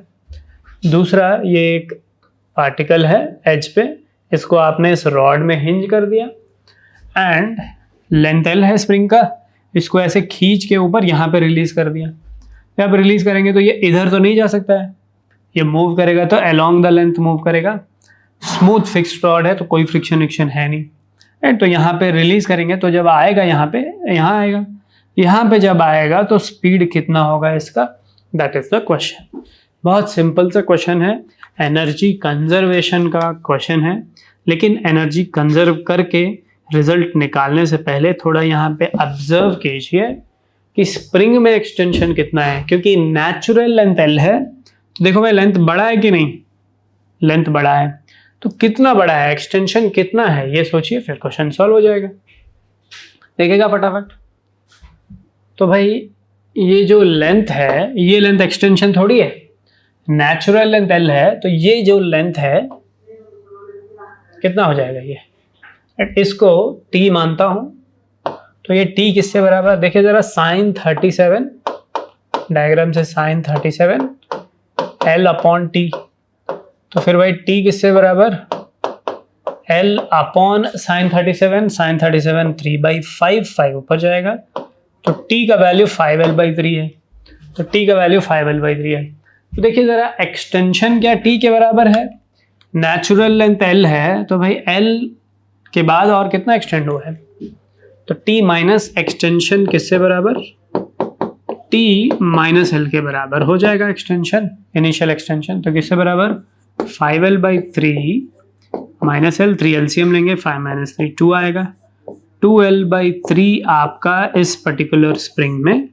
दूसरा ये एक पार्टिकल है एज पे, इसको आपने इस रॉड में हिंज कर दिया एंड लेंथ एल है स्प्रिंग का, इसको ऐसे खींच के ऊपर यहाँ पे रिलीज कर दिया. जब रिलीज करेंगे तो ये इधर तो नहीं जा सकता है, ये मूव करेगा तो अलोंग द लेंथ मूव करेगा. स्मूथ फिक्स्ड रॉड है तो कोई फ्रिक्शन विक्शन है नहीं, एंड तो यहाँ पे रिलीज करेंगे तो जब आएगा यहाँ पे, यहाँ आएगा, यहाँ पे जब आएगा तो स्पीड कितना होगा इसका, दैट इज द क्वेश्चन. बहुत सिंपल सा क्वेश्चन है, एनर्जी कंजर्वेशन का क्वेश्चन है. लेकिन एनर्जी कंजर्व करके रिजल्ट निकालने से पहले थोड़ा यहाँ पे ऑब्जर्व कीजिए कि स्प्रिंग में एक्सटेंशन कितना है. क्योंकि नेचुरल लेंथ एल है, तो देखो भाई लेंथ बड़ा है कि नहीं, लेंथ बड़ा है तो कितना बड़ा है, एक्सटेंशन कितना है, ये सोचिए, फिर क्वेश्चन सॉल्व हो जाएगा. देखेगा फटाफट. तो भाई ये जो लेंथ है, ये लेंथ एक्सटेंशन थोड़ी है, नेचुरल लेंथ एल है, तो ये जो लेंथ है कितना हो जाएगा ये, इसको t मानता हूं, तो ये t किससे बराबर, देखिए जरा sin 37, डायग्राम से sin 37 L अपॉन t, तो फिर भाई t किससे बराबर, L अपॉन sin 37 3/5 ऊपर जाएगा, तो t का वैल्यू 5L/3 है, तो t का वैल्यू 5L/3 है. तो देखिए जरा एक्सटेंशन क्या t के बराबर है, नेचुरल लेंथ L है, तो भाई L के बाद और कितना एक्सटेंड हुआ है, तो t माइनस एक्सटेंशन किससे बराबर, t माइनस L के बराबर हो जाएगा एक्सटेंशन, इनिशियल एक्सटेंशन. तो किससे बराबर, 5L/3 माइनस L, 3 LCM लेंगे, 5 माइनस 3 2 आएगा, 2L/3 आपका इस पर्टिकुलर स्प्रिंग में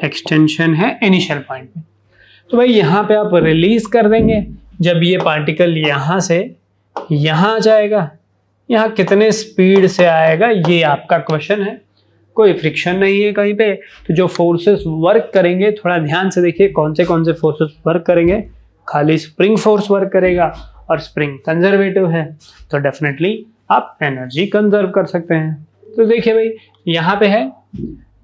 एक्सटेंशन है इनिशियल पॉइंट में. तो भाई यहाँ पे आप रिलीज कर देंगे, जब ये पार्टिकल यहाँ से यहाँ आ जाएगा, यहाँ कितने स्पीड से आएगा ये आपका क्वेश्चन है. कोई फ्रिक्शन नहीं है कहीं पे, तो जो फोर्सेस वर्क करेंगे, थोड़ा ध्यान से देखिए कौन से फोर्सेस वर्क करेंगे, खाली स्प्रिंग फोर्स वर्क करेगा और स्प्रिंग कंजर्वेटिव है, तो डेफिनेटली आप एनर्जी कंजर्व कर सकते हैं. तो देखिए भाई यहाँ पे है,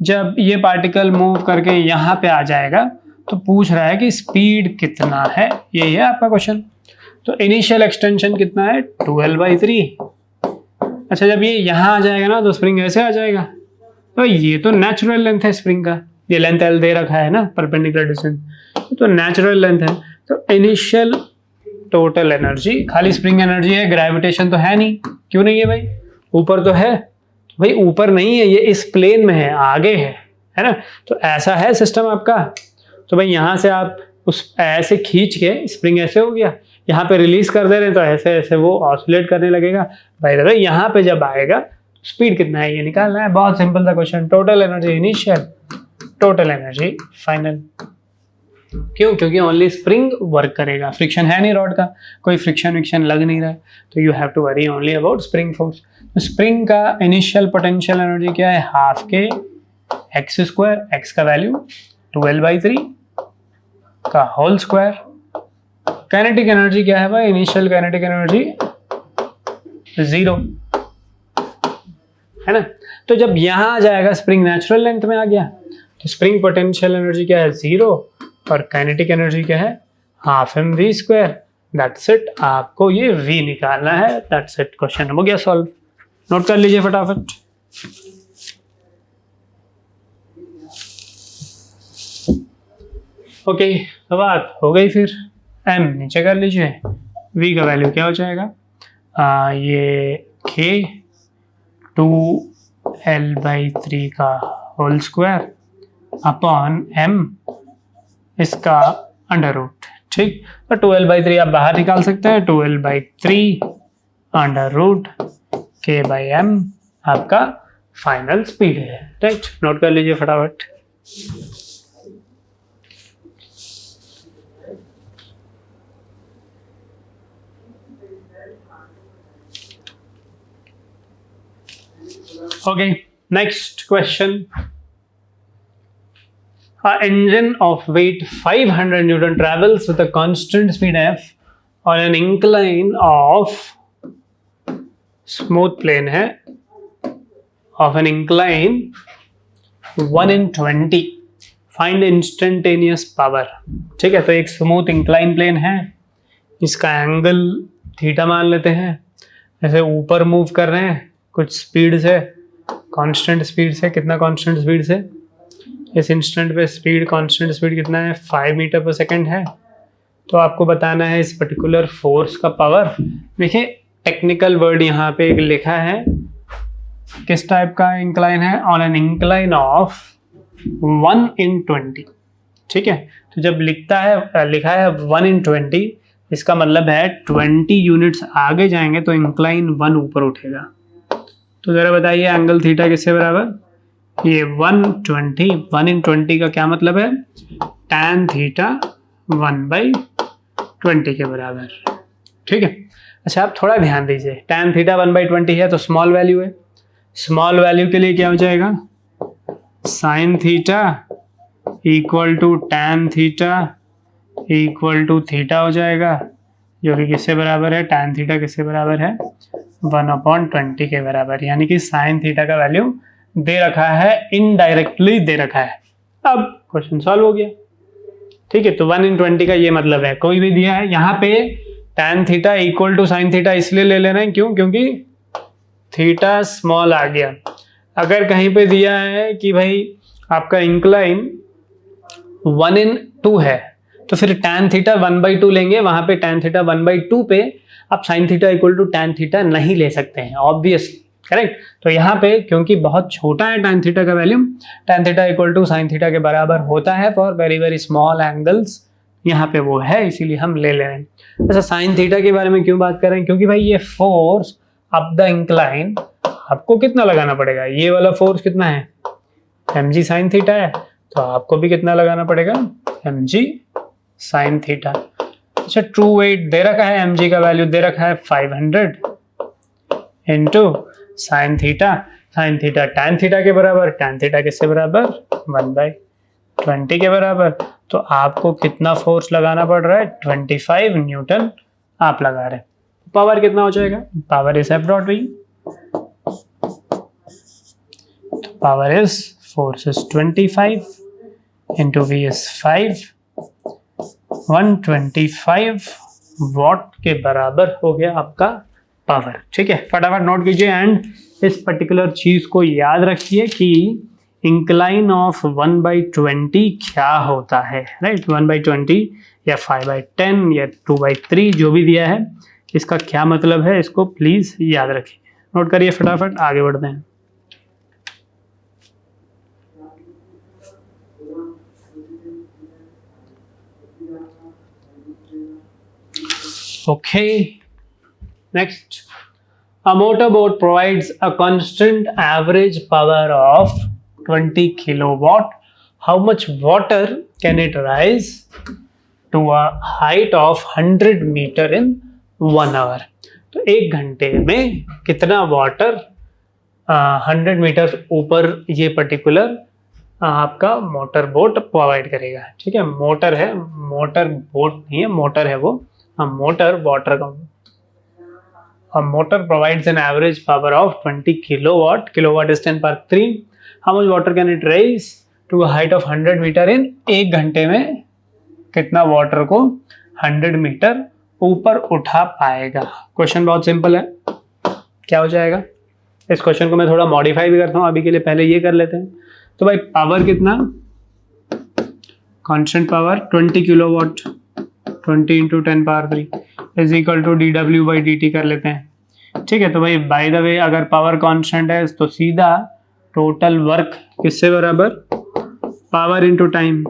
जब ये पार्टिकल मूव करके यहाँ पे आ जाएगा तो पूछ रहा है कि स्पीड कितना है, यही है आपका क्वेश्चन. तो इनिशियल एक्सटेंशन कितना है, 2L/3. अच्छा, जब ये यहाँ आ जाएगा ना तो स्प्रिंग ऐसे आ जाएगा, तो ये तो नेचुरल लेंथ है स्प्रिंग का, ये लेंथ L दे रखा है ना, परपेंडिकुलर डिस्टेंस, तो नेचुरल लेंथ है. तो इनिशियल टोटल एनर्जी, खाली स्प्रिंग एनर्जी है, ग्रेविटेशन तो है नहीं, क्यों नहीं है भाई, ऊपर तो है, तो भाई ऊपर नहीं है, ये इस प्लेन में है, आगे है ना. तो ऐसा है सिस्टम आपका. तो भाई यहाँ से आप उस ऐसे खींच के, स्प्रिंग ऐसे हो गया, यहाँ पे रिलीज कर दे रहे हैं तो ऐसे ऐसे वो ऑसिलेट करने लगेगा. भाई यहाँ पे जब आएगा स्पीड कितना है ये निकालना है. बहुत सिंपल सा question, total energy initial, total energy final. क्यों, क्योंकि ओनली स्प्रिंग वर्क करेगा, फ्रिक्शन है नहीं रॉड का, कोई फ्रिक्शन विक्शन लग नहीं रहा है, तो you have to worry only about spring force. Spring का इनिशियल पोटेंशियल एनर्जी क्या है, हाफ के x², x का वैल्यू 2L/3 का होल स्क्वायर. काइनेटिक एनर्जी क्या है भाई, इनिशियल काइनेटिक एनर्जी 0 है ना. तो जब यहाँ आ जाएगा, स्प्रिंग नेचुरल लेंथ में आ गया, तो स्प्रिंग पोटेंशियल एनर्जी क्या है, 0, और काइनेटिक एनर्जी क्या है, हाफ mv². दैट्स इट, आपको ये v निकालना है, दैट्स इट, क्वेश्चन हो गया सॉल्व. नोट कर लीजिए फटाफट. ओके, तो बात हो गई. फिर m नीचे कर लीजिए, v का वैल्यू क्या हो जाएगा, ये k 2L/3 का होल स्क्वायर अपॉन m इसका अंडर रूट. ठीक, तो 2L/3 आप बाहर निकाल सकते हैं, 2L/3 अंडर रूट k/m आपका फाइनल स्पीड है. राइट, नोट कर लीजिए फटाफट. Okay, next question. A engine of weight 500 Newton travels with a constant speed f on an incline of smooth plane है of an incline 1 in 20. Find instantaneous power. ठीक है, तो एक smooth incline plane है, इसका एंगल थीटा मान लेते हैं, ऐसे ऊपर मूव कर रहे हैं कुछ स्पीड से, कांस्टेंट स्पीड से. कितना कांस्टेंट स्पीड से? इस इंस्टेंट पे स्पीड, कांस्टेंट स्पीड कितना है? 5 मीटर पर सेकंड है. तो आपको बताना है इस पर्टिकुलर फोर्स का पावर. देखिए टेक्निकल वर्ड यहाँ पे एक लिखा है, किस टाइप का इंक्लाइन है? On an incline of 1 in 20. ठीक है, तो जब लिखा है 1 in 20, इसका मतलब है 20 यूनिट्स आगे जाएंगे तो इंक्लाइन 1 ऊपर उठेगा. तो जरा बताइए एंगल थीटा किससे बराबर? ये 1 in 20 का क्या मतलब है? tan थीटा 1/20 के बराबर. ठीक है, अच्छा आप थोड़ा ध्यान दीजिए, tan थीटा 1/20 है तो स्मॉल वैल्यू है. स्मॉल वैल्यू के लिए क्या हो जाएगा? sin theta equal to tan theta equal to theta हो जाएगा, जो कि किससे बराबर है? tan थीटा किससे बराबर है? 1/20 के बराबर. यानी कि sin थीटा का वैल्यू दे रखा है, इनडायरेक्टली दे रखा है. अब क्वेश्चन सॉल्व हो गया. ठीक है, तो 1 in 20 का ये मतलब है, कोई भी दिया है यहाँ पे tan theta equal to sin theta इसलिए ले रहे हैं, क्यों? क्योंकि थीटा स्मॉल आ गया. अगर कहीं पे दिया है कि भाई आपका इंक्लाइन 1 in 2 है तो फिर tan थीटा 1/2 लेंगे, वहां पे tan थीटा 1/2 पे आप sin theta equal to tan theta नहीं ले सकते हैं, ऑब्वियसली. करेक्ट. तो यहाँ पे क्योंकि बहुत छोटा है tan थीटा का value, tan theta equal to sin theta के बराबर होता है for very very small angles, यहाँ पे वो है, इसीलिए हम ले रहे हैं. अच्छा, sin थीटा के बारे में क्यों बात कर रहे हैं? क्योंकि भाई ये फोर्स अप द इंक्लाइन आपको कितना लगाना पड़ेगा? ये वाला फोर्स कितना है? mg sin थीटा है, तो आपको भी कितना लगाना पड़ेगा? mg sin theta. अच्छा, ट्रू वेट दे रखा है, mg का वैल्यू दे रखा है 500 into sin theta. sin theta tan theta के बराबर, tan थीटा किससे बराबर? 1/20 के बराबर. तो आपको कितना फोर्स लगाना पड़ रहा है? 25 न्यूटन आप लगा रहे हैं. पावर कितना हो जाएगा? Power is F.V. Power is force is 25 into V is 5. 125 what के बराबर हो गया आपका पावर. ठीक है, फटाफट नोट कीजिए एंड इस पर्टिकुलर चीज को याद रखिए कि इंक्लाइन ऑफ 1/20 क्या होता है. राइट, 1/20 या 5/10 या 2/3 जो भी दिया है, इसका क्या मतलब है, इसको प्लीज याद रखिए. नोट करिए फटाफट, आगे बढ़ते हैं. Okay, next. A motorboat provides a constant average power of 20 kilowatt. How much water can it rise to a height of 100 meter in 1 hour? तो 1 घंटे में कितना वाटर 100 मीटर ऊपर ये पर्टिकुलर आपका मोटर बोट प्रोवाइड करेगा. ठीक है, मोटर है, मोटर बोट नहीं है, मोटर है वो. मोटर वाटर का. A motor provides an average power of 20 kilowatt. Kilowatt is 10 power 3. How much water can it raise to a height of 100 meter in? 1 घंटे में कितना वाटर को 100 मीटर ऊपर उठा पाएगा? क्वेश्चन बहुत सिंपल है. क्या हो जाएगा? इस क्वेश्चन को मैं थोड़ा मॉडिफाई भी करता हूँ, अभी के लिए पहले ये कर लेते हैं. तो भाई पावर कितना? Constant power 20 kilowatt 20 into 10 power 3 is equal to dw/dt कर लेते हैं. ठीक है, तो भाई बाय द वे अगर पावर कांस्टेंट है तो सीधा टोटल वर्क किससे बराबर? पावर इंटू टाइम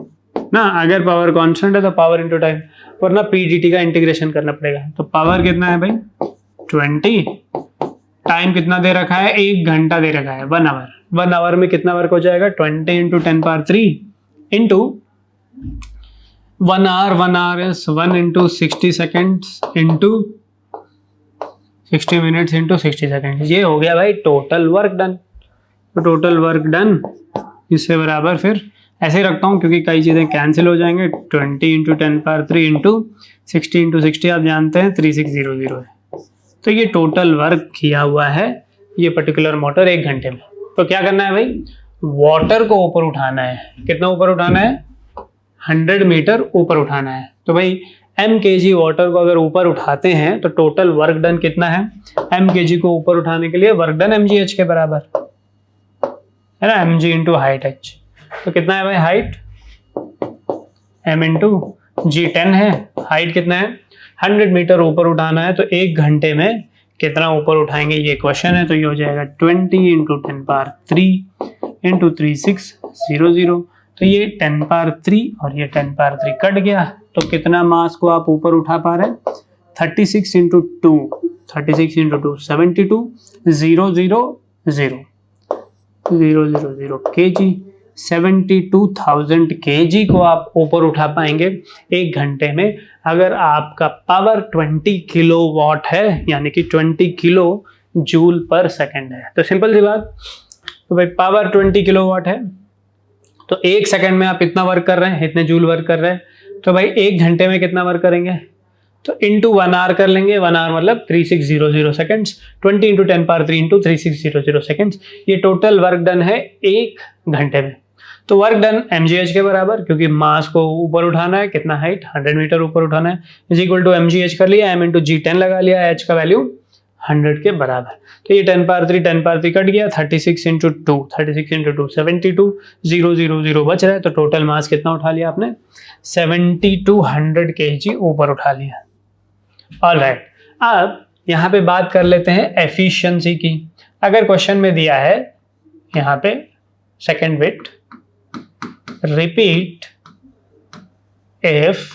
ना. अगर पावर कांस्टेंट है तो पावर इंटू टाइम, वरना pdt का इंटीग्रेशन करना पड़ेगा. तो पावर कितना है भाई? 20. टाइम कितना दे रखा है? 1 घंटा दे रखा है, 1 आवर. 1 आवर में कितना वर्क हो जाएगा? 20 into 10 power 3 into 1 hour. 1 hour is 1 into 60 seconds into 60 minutes into 60 seconds. ये हो गया भाई टोटल वर्क डन. तो टोटल वर्क डन इससे बराबर, फिर ऐसे ही रखता हूँ क्योंकि कई चीज़ें कैंसिल हो जाएंगे, 20 इंटू 10⁻³ इंटू 60 इंटू 60 आप जानते हैं 3600 है। तो ये टोटल वर्क किया हुआ है ये पर्टिकुलर मोटर 1 घंटे में। तो क्या करना है भाई, वाटर को ऊपर उठाना है। कितना ऊपर उठाना है, 100 मीटर ऊपर उठाना है। तो भाई m kg वाटर को अगर ऊपर उठाते हैं तो टोटल वर्क डन कितना है, m kg को ऊपर उठाने के लिए वर्क डन mgh के बराबर है ना, mg इंटू हाइट h। तो कितना है भाई, हाइट m इंटू g 10 है, हाइट कितना है 100 मीटर ऊपर उठाना है। तो 1 घंटे में कितना ऊपर उठाएंगे ये क्वेश्चन है। तो ये हो जाएगा 20 इंटू 10⁻³ इंटू 3600। तो ये 10⁻³ और ये 10⁻³ कट गया। तो कितना मास को आप ऊपर उठा पा रहे हैं, 36 इंटू 2 72 000 kg, 72,000 kg को आप ऊपर उठा पाएंगे 1 घंटे में अगर आपका पावर 20 किलोवाट है, यानी कि 20 किलो जूल पर सेकंड है। तो सिंपल सी बात, तो भाई पावर 20 किलोवाट है तो 1 सेकंड में आप इतना वर्क कर रहे हैं, इतने जूल वर्क कर रहे हैं। तो भाई 1 घंटे में कितना वर्क करेंगे, तो इंटू 1 आवर कर लेंगे। 1 आवर मतलब 3600 सेकेंड्स, 20 इंटू 10⁻³ इंटू 3600 सेकेंड्स। ये टोटल वर्क डन है 1 घंटे में। तो वर्क डन mgh के बराबर, क्योंकि मास को ऊपर उठाना है, कितना हाइट 100 मीटर ऊपर उठाना है, इज इक्वल टू mgh कर लिया, m इंटू g10 लगा लिया, h का वैल्यू 100 के बराबर। तो ये 10⁻³ कट गया, 36 इंटू 2 72 000 बच रहा है। तो टोटल मास कितना उठा लिया आपने, 7200 kg ऊपर उठा लिया। ऑलराइट, अब यहाँ पे बात कर लेते हैं एफिशिएंसी की। अगर क्वेश्चन में दिया है यहाँ पे second bit, repeat if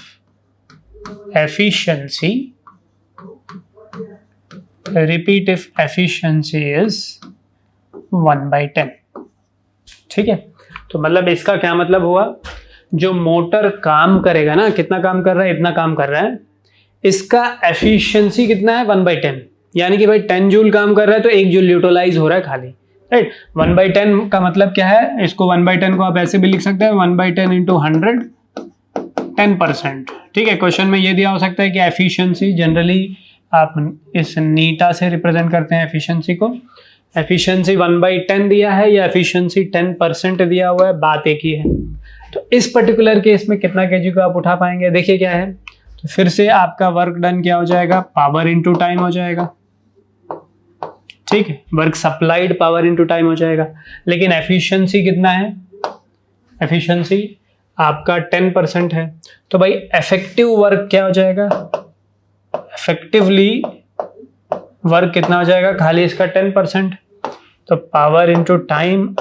efficiency is 1/10। ठीक है, तो मतलब इसका क्या मतलब हुआ, जो मोटर काम करेगा ना, कितना काम कर रहा है, इतना काम कर रहा है, इसका एफिशिएंसी कितना है 1/10, यानी कि भाई 10 जूल काम कर रहा है तो 1 जूल यूटिलाइज हो रहा है खाली, राइट। 1/10 का मतलब क्या है, इसको 1/10 को आप ऐसे भी लिख सकते हैं 1/10 इंटू 100 10%। ठीक है, क्वेश्चन में ये दिया हो सकता है कि एफिशिएंसी, जनरली आप इस नीटा से रिप्रेजेंट करते हैं एफिशिएंसी को। एफिशिएंसी 1/10 दिया है या एफिशिएंसी 10% दिया हुआ है, बात एक ही है। तो इस पर्टिकुलर केस में कितना केजी को आप उठा पाएंगे, देखिए क्या है। तो फिर से आपका वर्क डन क्या हो जाएगा, पावर इंटू टाइम हो जाएगा। ठीक है, work supplied power into time हो जाएगा। लेकिन एफिशिएंसी कितना है, एफिशिएंसी आपका 10% है। तो भाई इफेक्टिव वर्क क्या हो जाएगा, इफेक्टिवली वर्क कितना हो जाएगा, खाली इसका 10%। तो पावर इंटू टाइम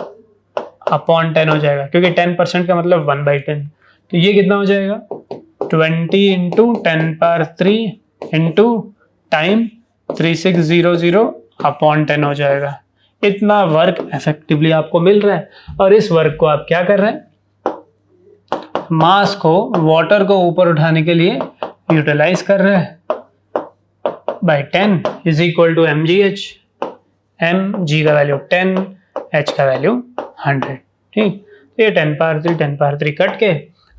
अपॉन 10 हो जाएगा, क्योंकि 10% का मतलब 1/10। तो ये कितना हो जाएगा, 20 इंटू 10⁻³ इंटू टाइम 3600 अपॉन 10 हो जाएगा। इतना वर्क इफेक्टिवली आपको मिल रहा है। और इस वर्क को आप क्या कर रहे हैं, मास को, वाटर को ऊपर उठाने के लिए यूटिलाइज कर रहे हैं। By 10 is equal to mgh, mg का वैल्यू 10, h का वैल्यू 100। ठीक, तो ये 10⁻³ कट के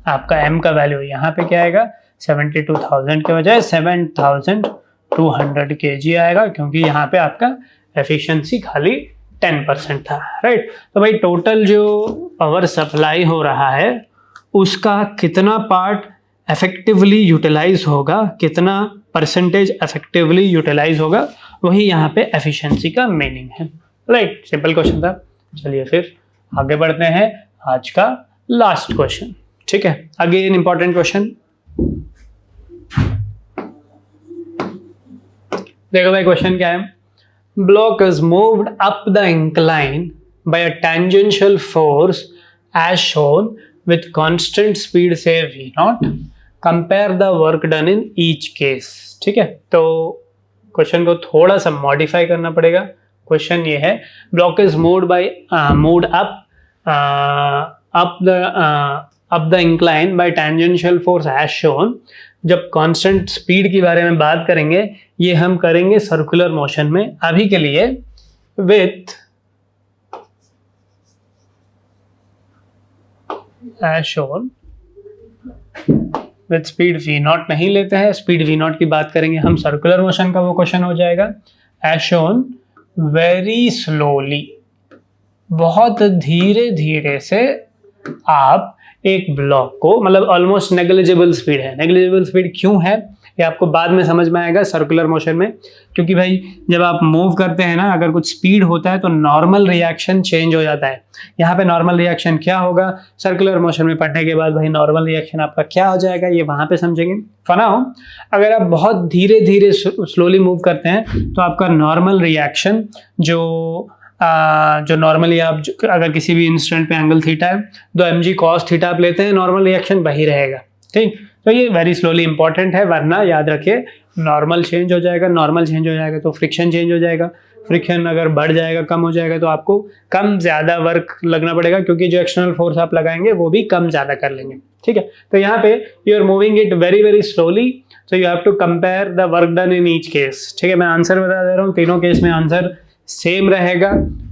आपका m का वैल्यू यहाँ पे क्या आएगा, 72,000 के बजाय 7,200 kg आएगा, क्योंकि यहाँ पे आपका एफिशिएंसी खाली 10% था, राइट। तो भाई टोटल जो पावर सप्लाई हो रहा है उसका कितना पार्ट इफेक्टिवली यूटिलाइज होगा, कितना परसेंटेज इफेक्टिवली यूटिलाइज होगा, वही यहाँ पे एफिशिएंसी का मीनिंग है, राइट। सिंपल क्वेश्चन था। चलिए फिर आगे बढ़ते हैं, आज का लास्ट क्वेश्चन। ठीक है, अगेन इंपॉर्टेंट क्वेश्चन। देखो भाई क्वेश्चन क्या है, block is moved up the incline by a tangential force as shown with constant speed say v0, compare the work done in each case। ठीक है, तो क्वेश्चन को थोड़ा सा मॉडिफाई करना पड़ेगा। क्वेश्चन ये है, block is moved up the incline by tangential force as shown. जब कांस्टेंट स्पीड के बारे में बात करेंगे, ये हम करेंगे सर्कुलर मोशन में। अभी के लिए with as shown with speed v naught नहीं लेते हैं, स्पीड v नॉट की बात करेंगे हम, सर्कुलर मोशन का वो क्वेश्चन हो जाएगा। एज शोन वेरी स्लोली, बहुत धीरे धीरे से आप एक ब्लॉक को, मतलब ऑलमोस्ट नेग्लिजिबल स्पीड है। नेग्लिजिबल स्पीड क्यों है ये आपको बाद में समझ में आएगा सर्कुलर मोशन में, क्योंकि भाई जब आप मूव करते हैं ना, अगर कुछ स्पीड होता है तो नॉर्मल रिएक्शन चेंज हो जाता है। यहाँ पे नॉर्मल रिएक्शन क्या होगा सर्कुलर मोशन में पढ़ने के बाद, भाई नॉर्मल रिएक्शन आपका क्या हो जाएगा ये वहाँ पे समझेंगे। फना हो, अगर आप बहुत धीरे धीरे स्लोली मूव करते हैं तो आपका नॉर्मल रिएक्शन जो नॉर्मली आप अगर किसी भी इंस्टेंट पे एंगल थीटा है, 2 mg cos थीटा आप लेते हैं, नॉर्मल रिएक्शन वही रहेगा। ठीक, तो ये वेरी स्लोली इंपॉर्टेंट है, वरना याद रखिए नॉर्मल चेंज हो जाएगा। नॉर्मल चेंज हो जाएगा तो फ्रिक्शन चेंज हो जाएगा, फ्रिक्शन अगर बढ़ जाएगा, कम हो जाएगा, तो आपको कम ज़्यादा वर्क लगना पड़ेगा, क्योंकि जो एक्सटर्नल फोर्स आप लगाएंगे वो भी कम ज़्यादा कर लेंगे। ठीक है, तो यहाँ पे you are moving it very very slowly, so you have to compare the work done in each case. ठीक है, मैं आंसर बता दे रहा हूँ, तीनों केस में आंसर सेम रहेगा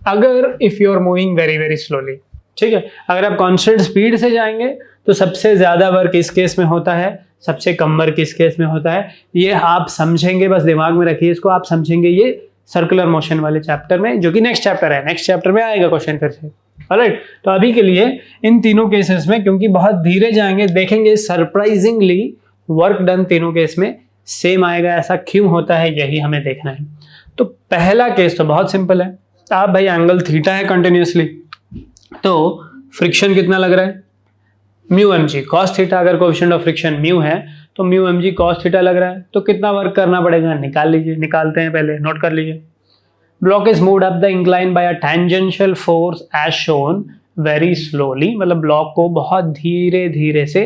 अगर if you are moving very very slowly. ठीक है, अगर आप कांस्टेंट स्पीड से जाएंगे तो सबसे ज्यादा वर्क इस केस में होता है, सबसे कम वर्क इस केस में होता है। ये आप समझेंगे, बस दिमाग में रखिए इसको, आप समझेंगे ये सर्कुलर मोशन वाले चैप्टर में, जो कि नेक्स्ट चैप्टर है। नेक्स्ट चैप्टर में आएगा क्वेश्चन फिर से। ऑलराइट, तो अभी के लिए इन तीनों केसेस में क्योंकि बहुत धीरे जाएंगे, देखेंगे सरप्राइजिंगली वर्क डन तीनों केस में सेम आएगा। ऐसा क्यों होता है यही हमें देखना है। तो पहला केस तो बहुत सिंपल है, आप भाई एंगल थीटा है कंटिन्यूसली, तो फ्रिक्शन कितना लग रहा है, mu M G cos theta. अगर कोएफिशिएंट ऑफ फ्रिक्शन म्यू है तो mu M G cos theta लग रहा है, तो कितना वर्क करना पड़ेगा निकाल लीजिए। निकालते हैं, पहले नोट कर लीजिए। Block is moved up the incline by a tangential force as shown very slowly, मतलब ब्लॉक को बहुत धीरे धीरे से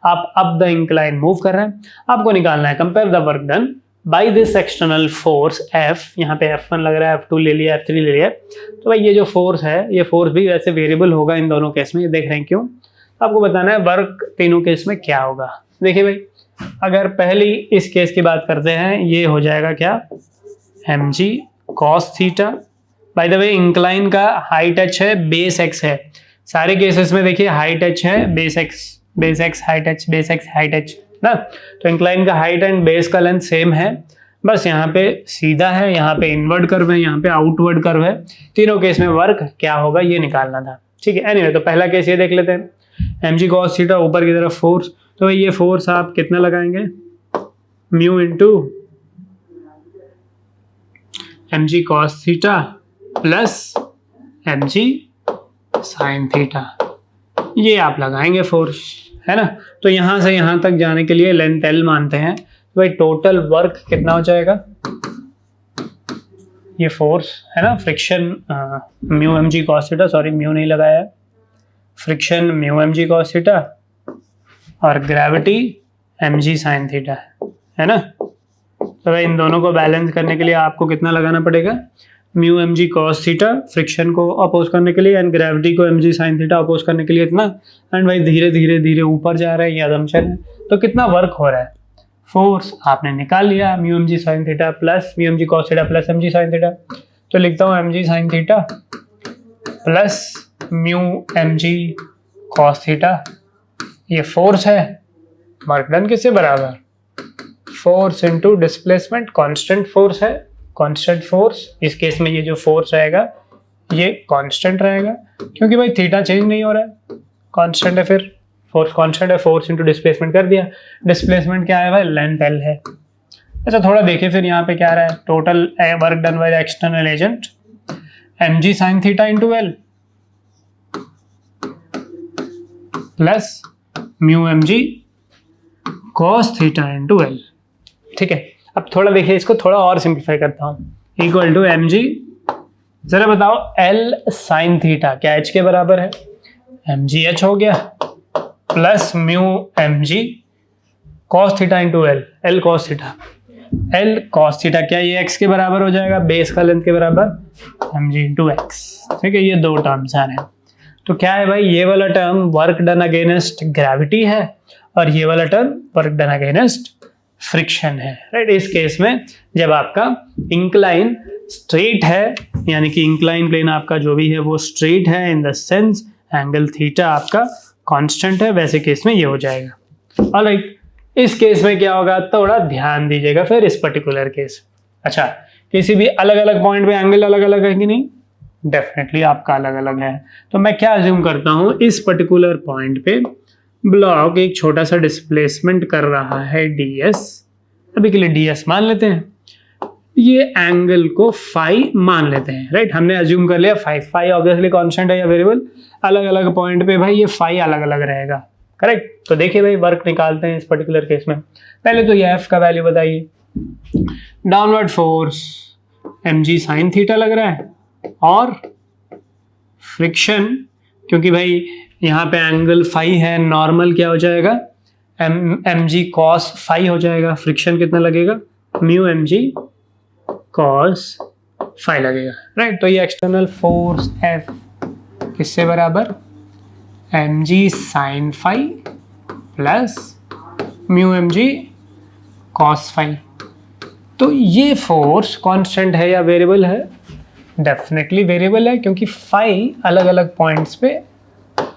आप अप द इंक्लाइन मूव कर रहे हैं। आपको निकालना है compare the work done by this external force F, यहाँ पे F1 लग रहा है, F2 ले लिया, F3 ले लिया। तो भाई ये जो फोर्स है, ये फोर्स भी वैसे वेरिएबल होगा इन दोनों केस में, ये देख रहे हैं क्यों। आपको बताना है वर्क तीनों केस में क्या होगा। देखिए भाई, अगर पहली इस केस की बात करते हैं, ये हो जाएगा क्या, mg cos theta. Bye the way incline का हाइट h है, बेस x है। सारे केसेस में देखिए हाइट h है, base x height h, base x height h ना। तो इंक्लाइन का हाइट एंड बेस का लेंथ सेम है, बस यहाँ पे सीधा है, यहाँ पे इनवर्ड कर्व है, यहाँ पे आउटवर्ड कर्व है। तीनों केस में वर्क क्या होगा ये निकालना था। ठीक है, एनीवे तो पहला केस ये देख लेते हैं। mg cos थीटा ऊपर की तरफ फोर्स, तो भाई ये फोर्स आप कितना लगाएंगे, mu into mg cos theta plus mg sin theta, ये आप लगाएंगे फोर्स, है ना। तो यहां से यहां तक जाने के लिए लेंथ L मानते हैं, तो भाई टोटल वर्क कितना हो जाएगा, ये फोर्स है ना, friction mu M G cos theta, sorry mu नहीं लगाया है, friction mu M G cos theta और gravity M G sine theta है ना। तो भाई इन दोनों को बैलेंस करने के लिए आपको कितना लगाना पड़ेगा, mu M G cos theta friction को अपोज करने के लिए एंड ग्रेविटी को M G sine theta oppose करने के लिए इतना। एंड भाई धीरे धीरे धीरे ऊपर जा रहा है, ये अजम्पशन है। तो कितना वर्क हो रहा है, फोर्स आपने निकाल लिया, mu M G sine theta plus mu M G cos theta plus M G sine theta. तो लिखता हूँ M G sine theta plus mu M G cos theta, ये फोर्स है। वर्क डन किससे बराबर, force into displacement, constant force है, constant force. इस case में ये जो फोर्स रहेगा ये कांस्टेंट रहेगा, क्योंकि भाई थीटा चेंज नहीं हो रहा है, कांस्टेंट है, फिर फोर्स कांस्टेंट है, फोर्स इंटू डिस्प्लेसमेंट कर दिया। डिस्प्लेसमेंट क्या है भाई, लेंथ L है। अच्छा थोड़ा देखिए फिर यहाँ पे क्या रहा है, total work done by external agent M G sine theta into L plus mu M G cos theta into L। ठीक है, अब थोड़ा देखिए इसको, थोड़ा और सिंप्लीफाई करता हूँ, इक्वल टू एम जी, जरा बताओ L साइन थीटा क्या h के बराबर है, एम जी एच हो गया, plus mu M G cos theta into L, L cos theta, L cos theta क्या ये x के बराबर हो जाएगा, बेस का लेंथ के बराबर एम जी इंटू एक्स। ठीक है, ये दो टर्म्स आ रहे हैं। तो क्या है भाई, ये वाला term work done against gravity है और ये वाला term work done against friction है, राइट। इस केस में जब आपका इंक्लाइन स्ट्रेट है, यानी कि इंक्लाइन प्लेन आपका जो भी है वो स्ट्रेट है, in the sense angle theta आपका कांस्टेंट है, वैसे केस में ये हो जाएगा। ऑलराइट, इस केस में क्या होगा, थोड़ा ध्यान दीजिएगा फिर इस पर्टिकुलर केस। अच्छा, किसी भी अलग अलग पॉइंट पे एंगल अलग अलग है कि नहीं, डेफिनेटली आपका अलग अलग है। तो मैं क्या अज्यूम करता हूं, इस पर्टिकुलर पॉइंट पे ब्लॉक एक छोटा सा डिस्प्लेसमेंट कर रहा है ds, अभी के लिए ds मान लेते हैं, ये एंगल को फाई मान लेते हैं, राइट। हमने अज्यूम कर लिया फाई ऑब्वियसली कांस्टेंट है या वेरिएबल, अलग अलग पॉइंट पे भाई ये फाई अलग अलग रहेगा, करेक्ट। तो देखिए भाई वर्क निकालते हैं इस पर्टिकुलर केस में। पहले तो ये f का वैल्यू बताइए, downward force mg sine theta लग रहा है, और फ्रिक्शन, क्योंकि भाई यहाँ पे एंगल फाई है, नॉर्मल क्या हो जाएगा, mg cos फाई हो जाएगा। फ्रिक्शन कितना लगेगा, म्यू mg cos फाई लगेगा, राइट। तो ये एक्सटर्नल फोर्स F किससे बराबर, mg sin phi plus mu mg cos phi. तो ये फोर्स कांस्टेंट है या वेरिएबल है, डेफिनेटली वेरिएबल है, क्योंकि फाई अलग अलग पॉइंट्स पे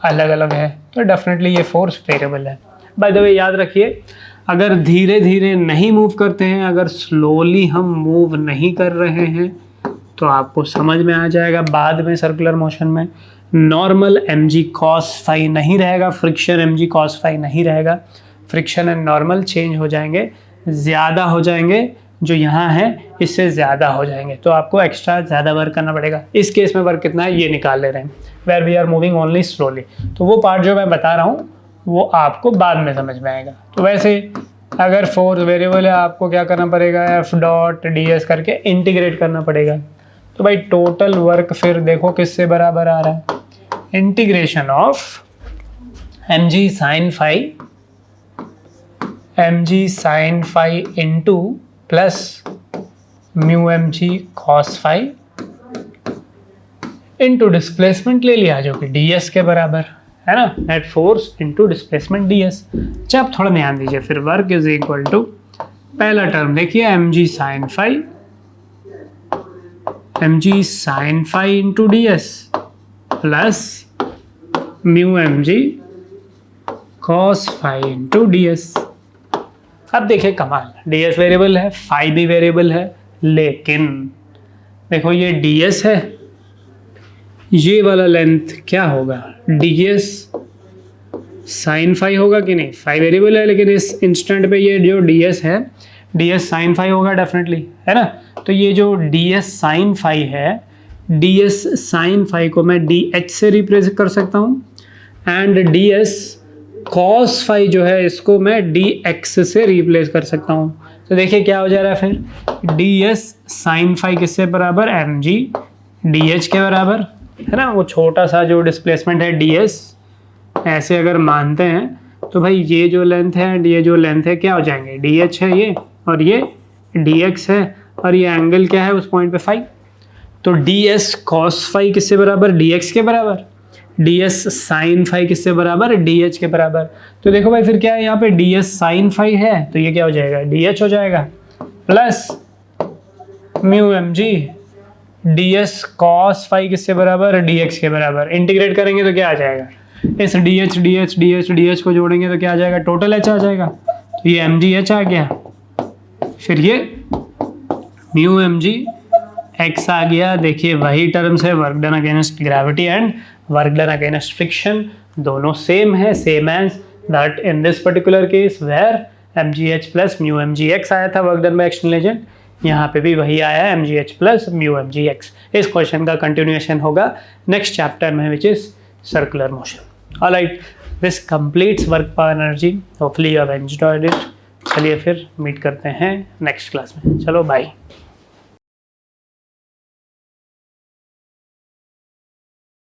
अलग अलग है, तो डेफिनेटली ये फोर्स वेरिएबल है। बाय द वे याद रखिए, अगर धीरे धीरे नहीं मूव करते हैं, अगर स्लोली हम मूव नहीं कर रहे हैं, तो आपको समझ में आ जाएगा बाद में सर्कुलर मोशन में नॉर्मल mg cos फाई नहीं रहेगा, फ्रिक्शन mg cos फाई नहीं रहेगा, फ्रिक्शन एंड नॉर्मल चेंज हो जाएंगे, ज़्यादा हो जाएंगे, जो यहाँ है इससे ज़्यादा हो जाएंगे, तो आपको एक्स्ट्रा ज़्यादा वर्क करना पड़ेगा। इस केस में वर्क कितना है ये निकाल ले रहे हैं, where we are moving only slowly. तो वो पार्ट जो मैं बता रहा हूँ वो आपको बाद में समझ में आएगा। तो वैसे अगर फोर्स वेरिएबल है, आपको क्या करना पड़ेगा, एफ डॉट डी एस करके इंटीग्रेट करना पड़ेगा। तो भाई टोटल वर्क फिर देखो किससे बराबर आ रहा है, integration of mg sin phi into plus mu mg cos phi into displacement ले लिया जो कि ds के बराबर है ना, net force into displacement ds। अच्छा आप थोड़ा ध्यान दीजिए, फिर वर्क इज इक्वल टू, पहला टर्म देखिए mg sin phi into ds plus mu mg cos phi into ds। अब देखिए कमाल, ds वेरिएबल है, फाई भी वेरिएबल है, लेकिन देखो ये ds है, ये वाला लेंथ क्या होगा, ds साइन फाई होगा कि नहीं, फाई वेरिएबल है, लेकिन इस इंस्टेंट पे ये जो ds है, ds साइन फाई होगा डेफिनेटली, है ना। तो ये जो ds साइन फाई है, ds साइन फाई को मैं dh से रिप्रेजेंट कर सकता हूँ, एंड ds cos फाई जो है इसको मैं dx से रिप्लेस कर सकता हूँ। तो देखिए क्या हो जा रहा है फिर, ds साइन फाई किससे बराबर, mg dh के बराबर, है ना। वो छोटा सा जो डिस्प्लेसमेंट है ds, ऐसे अगर मानते हैं तो भाई ये जो लेंथ है, ये जो लेंथ है क्या हो जाएंगे, dh है ये, और ये dx है, और ये एंगल क्या है उस पॉइंट पे फाई। तो ds cos फाई किससे बराबर, dx के बराबर, ds साइन फाई किससे बराबर, dh के बराबर। तो देखो भाई फिर क्या है, यहाँ पे ds साइन फाई है तो ये क्या हो जाएगा, dh हो जाएगा, plus mu mg ds cos phi किससे बराबर, dx के बराबर। इंटीग्रेट करेंगे तो क्या आ जाएगा, इस dh को जोड़ेंगे तो क्या आ जाएगा, टोटल h आ जाएगा, तो ये mg h आ गया, फिर ये म्यू mg x आ गया। देखिए वही टर्म्स है, work done against gravity and work done against friction, दोनों सेम है, same as that in this particular case where mgh plus mu mgx आया था work done by external agent, यहाँ पे भी वही आया है mgh प्लस म्यू mgx। इस क्वेश्चन का कंटिन्यूएशन होगा नेक्स्ट चैप्टर में, which is circular motion. Alright, this completes work power energy, hopefully you have enjoyed it. चलिए फिर मीट करते हैं नेक्स्ट क्लास में, चलो बाय।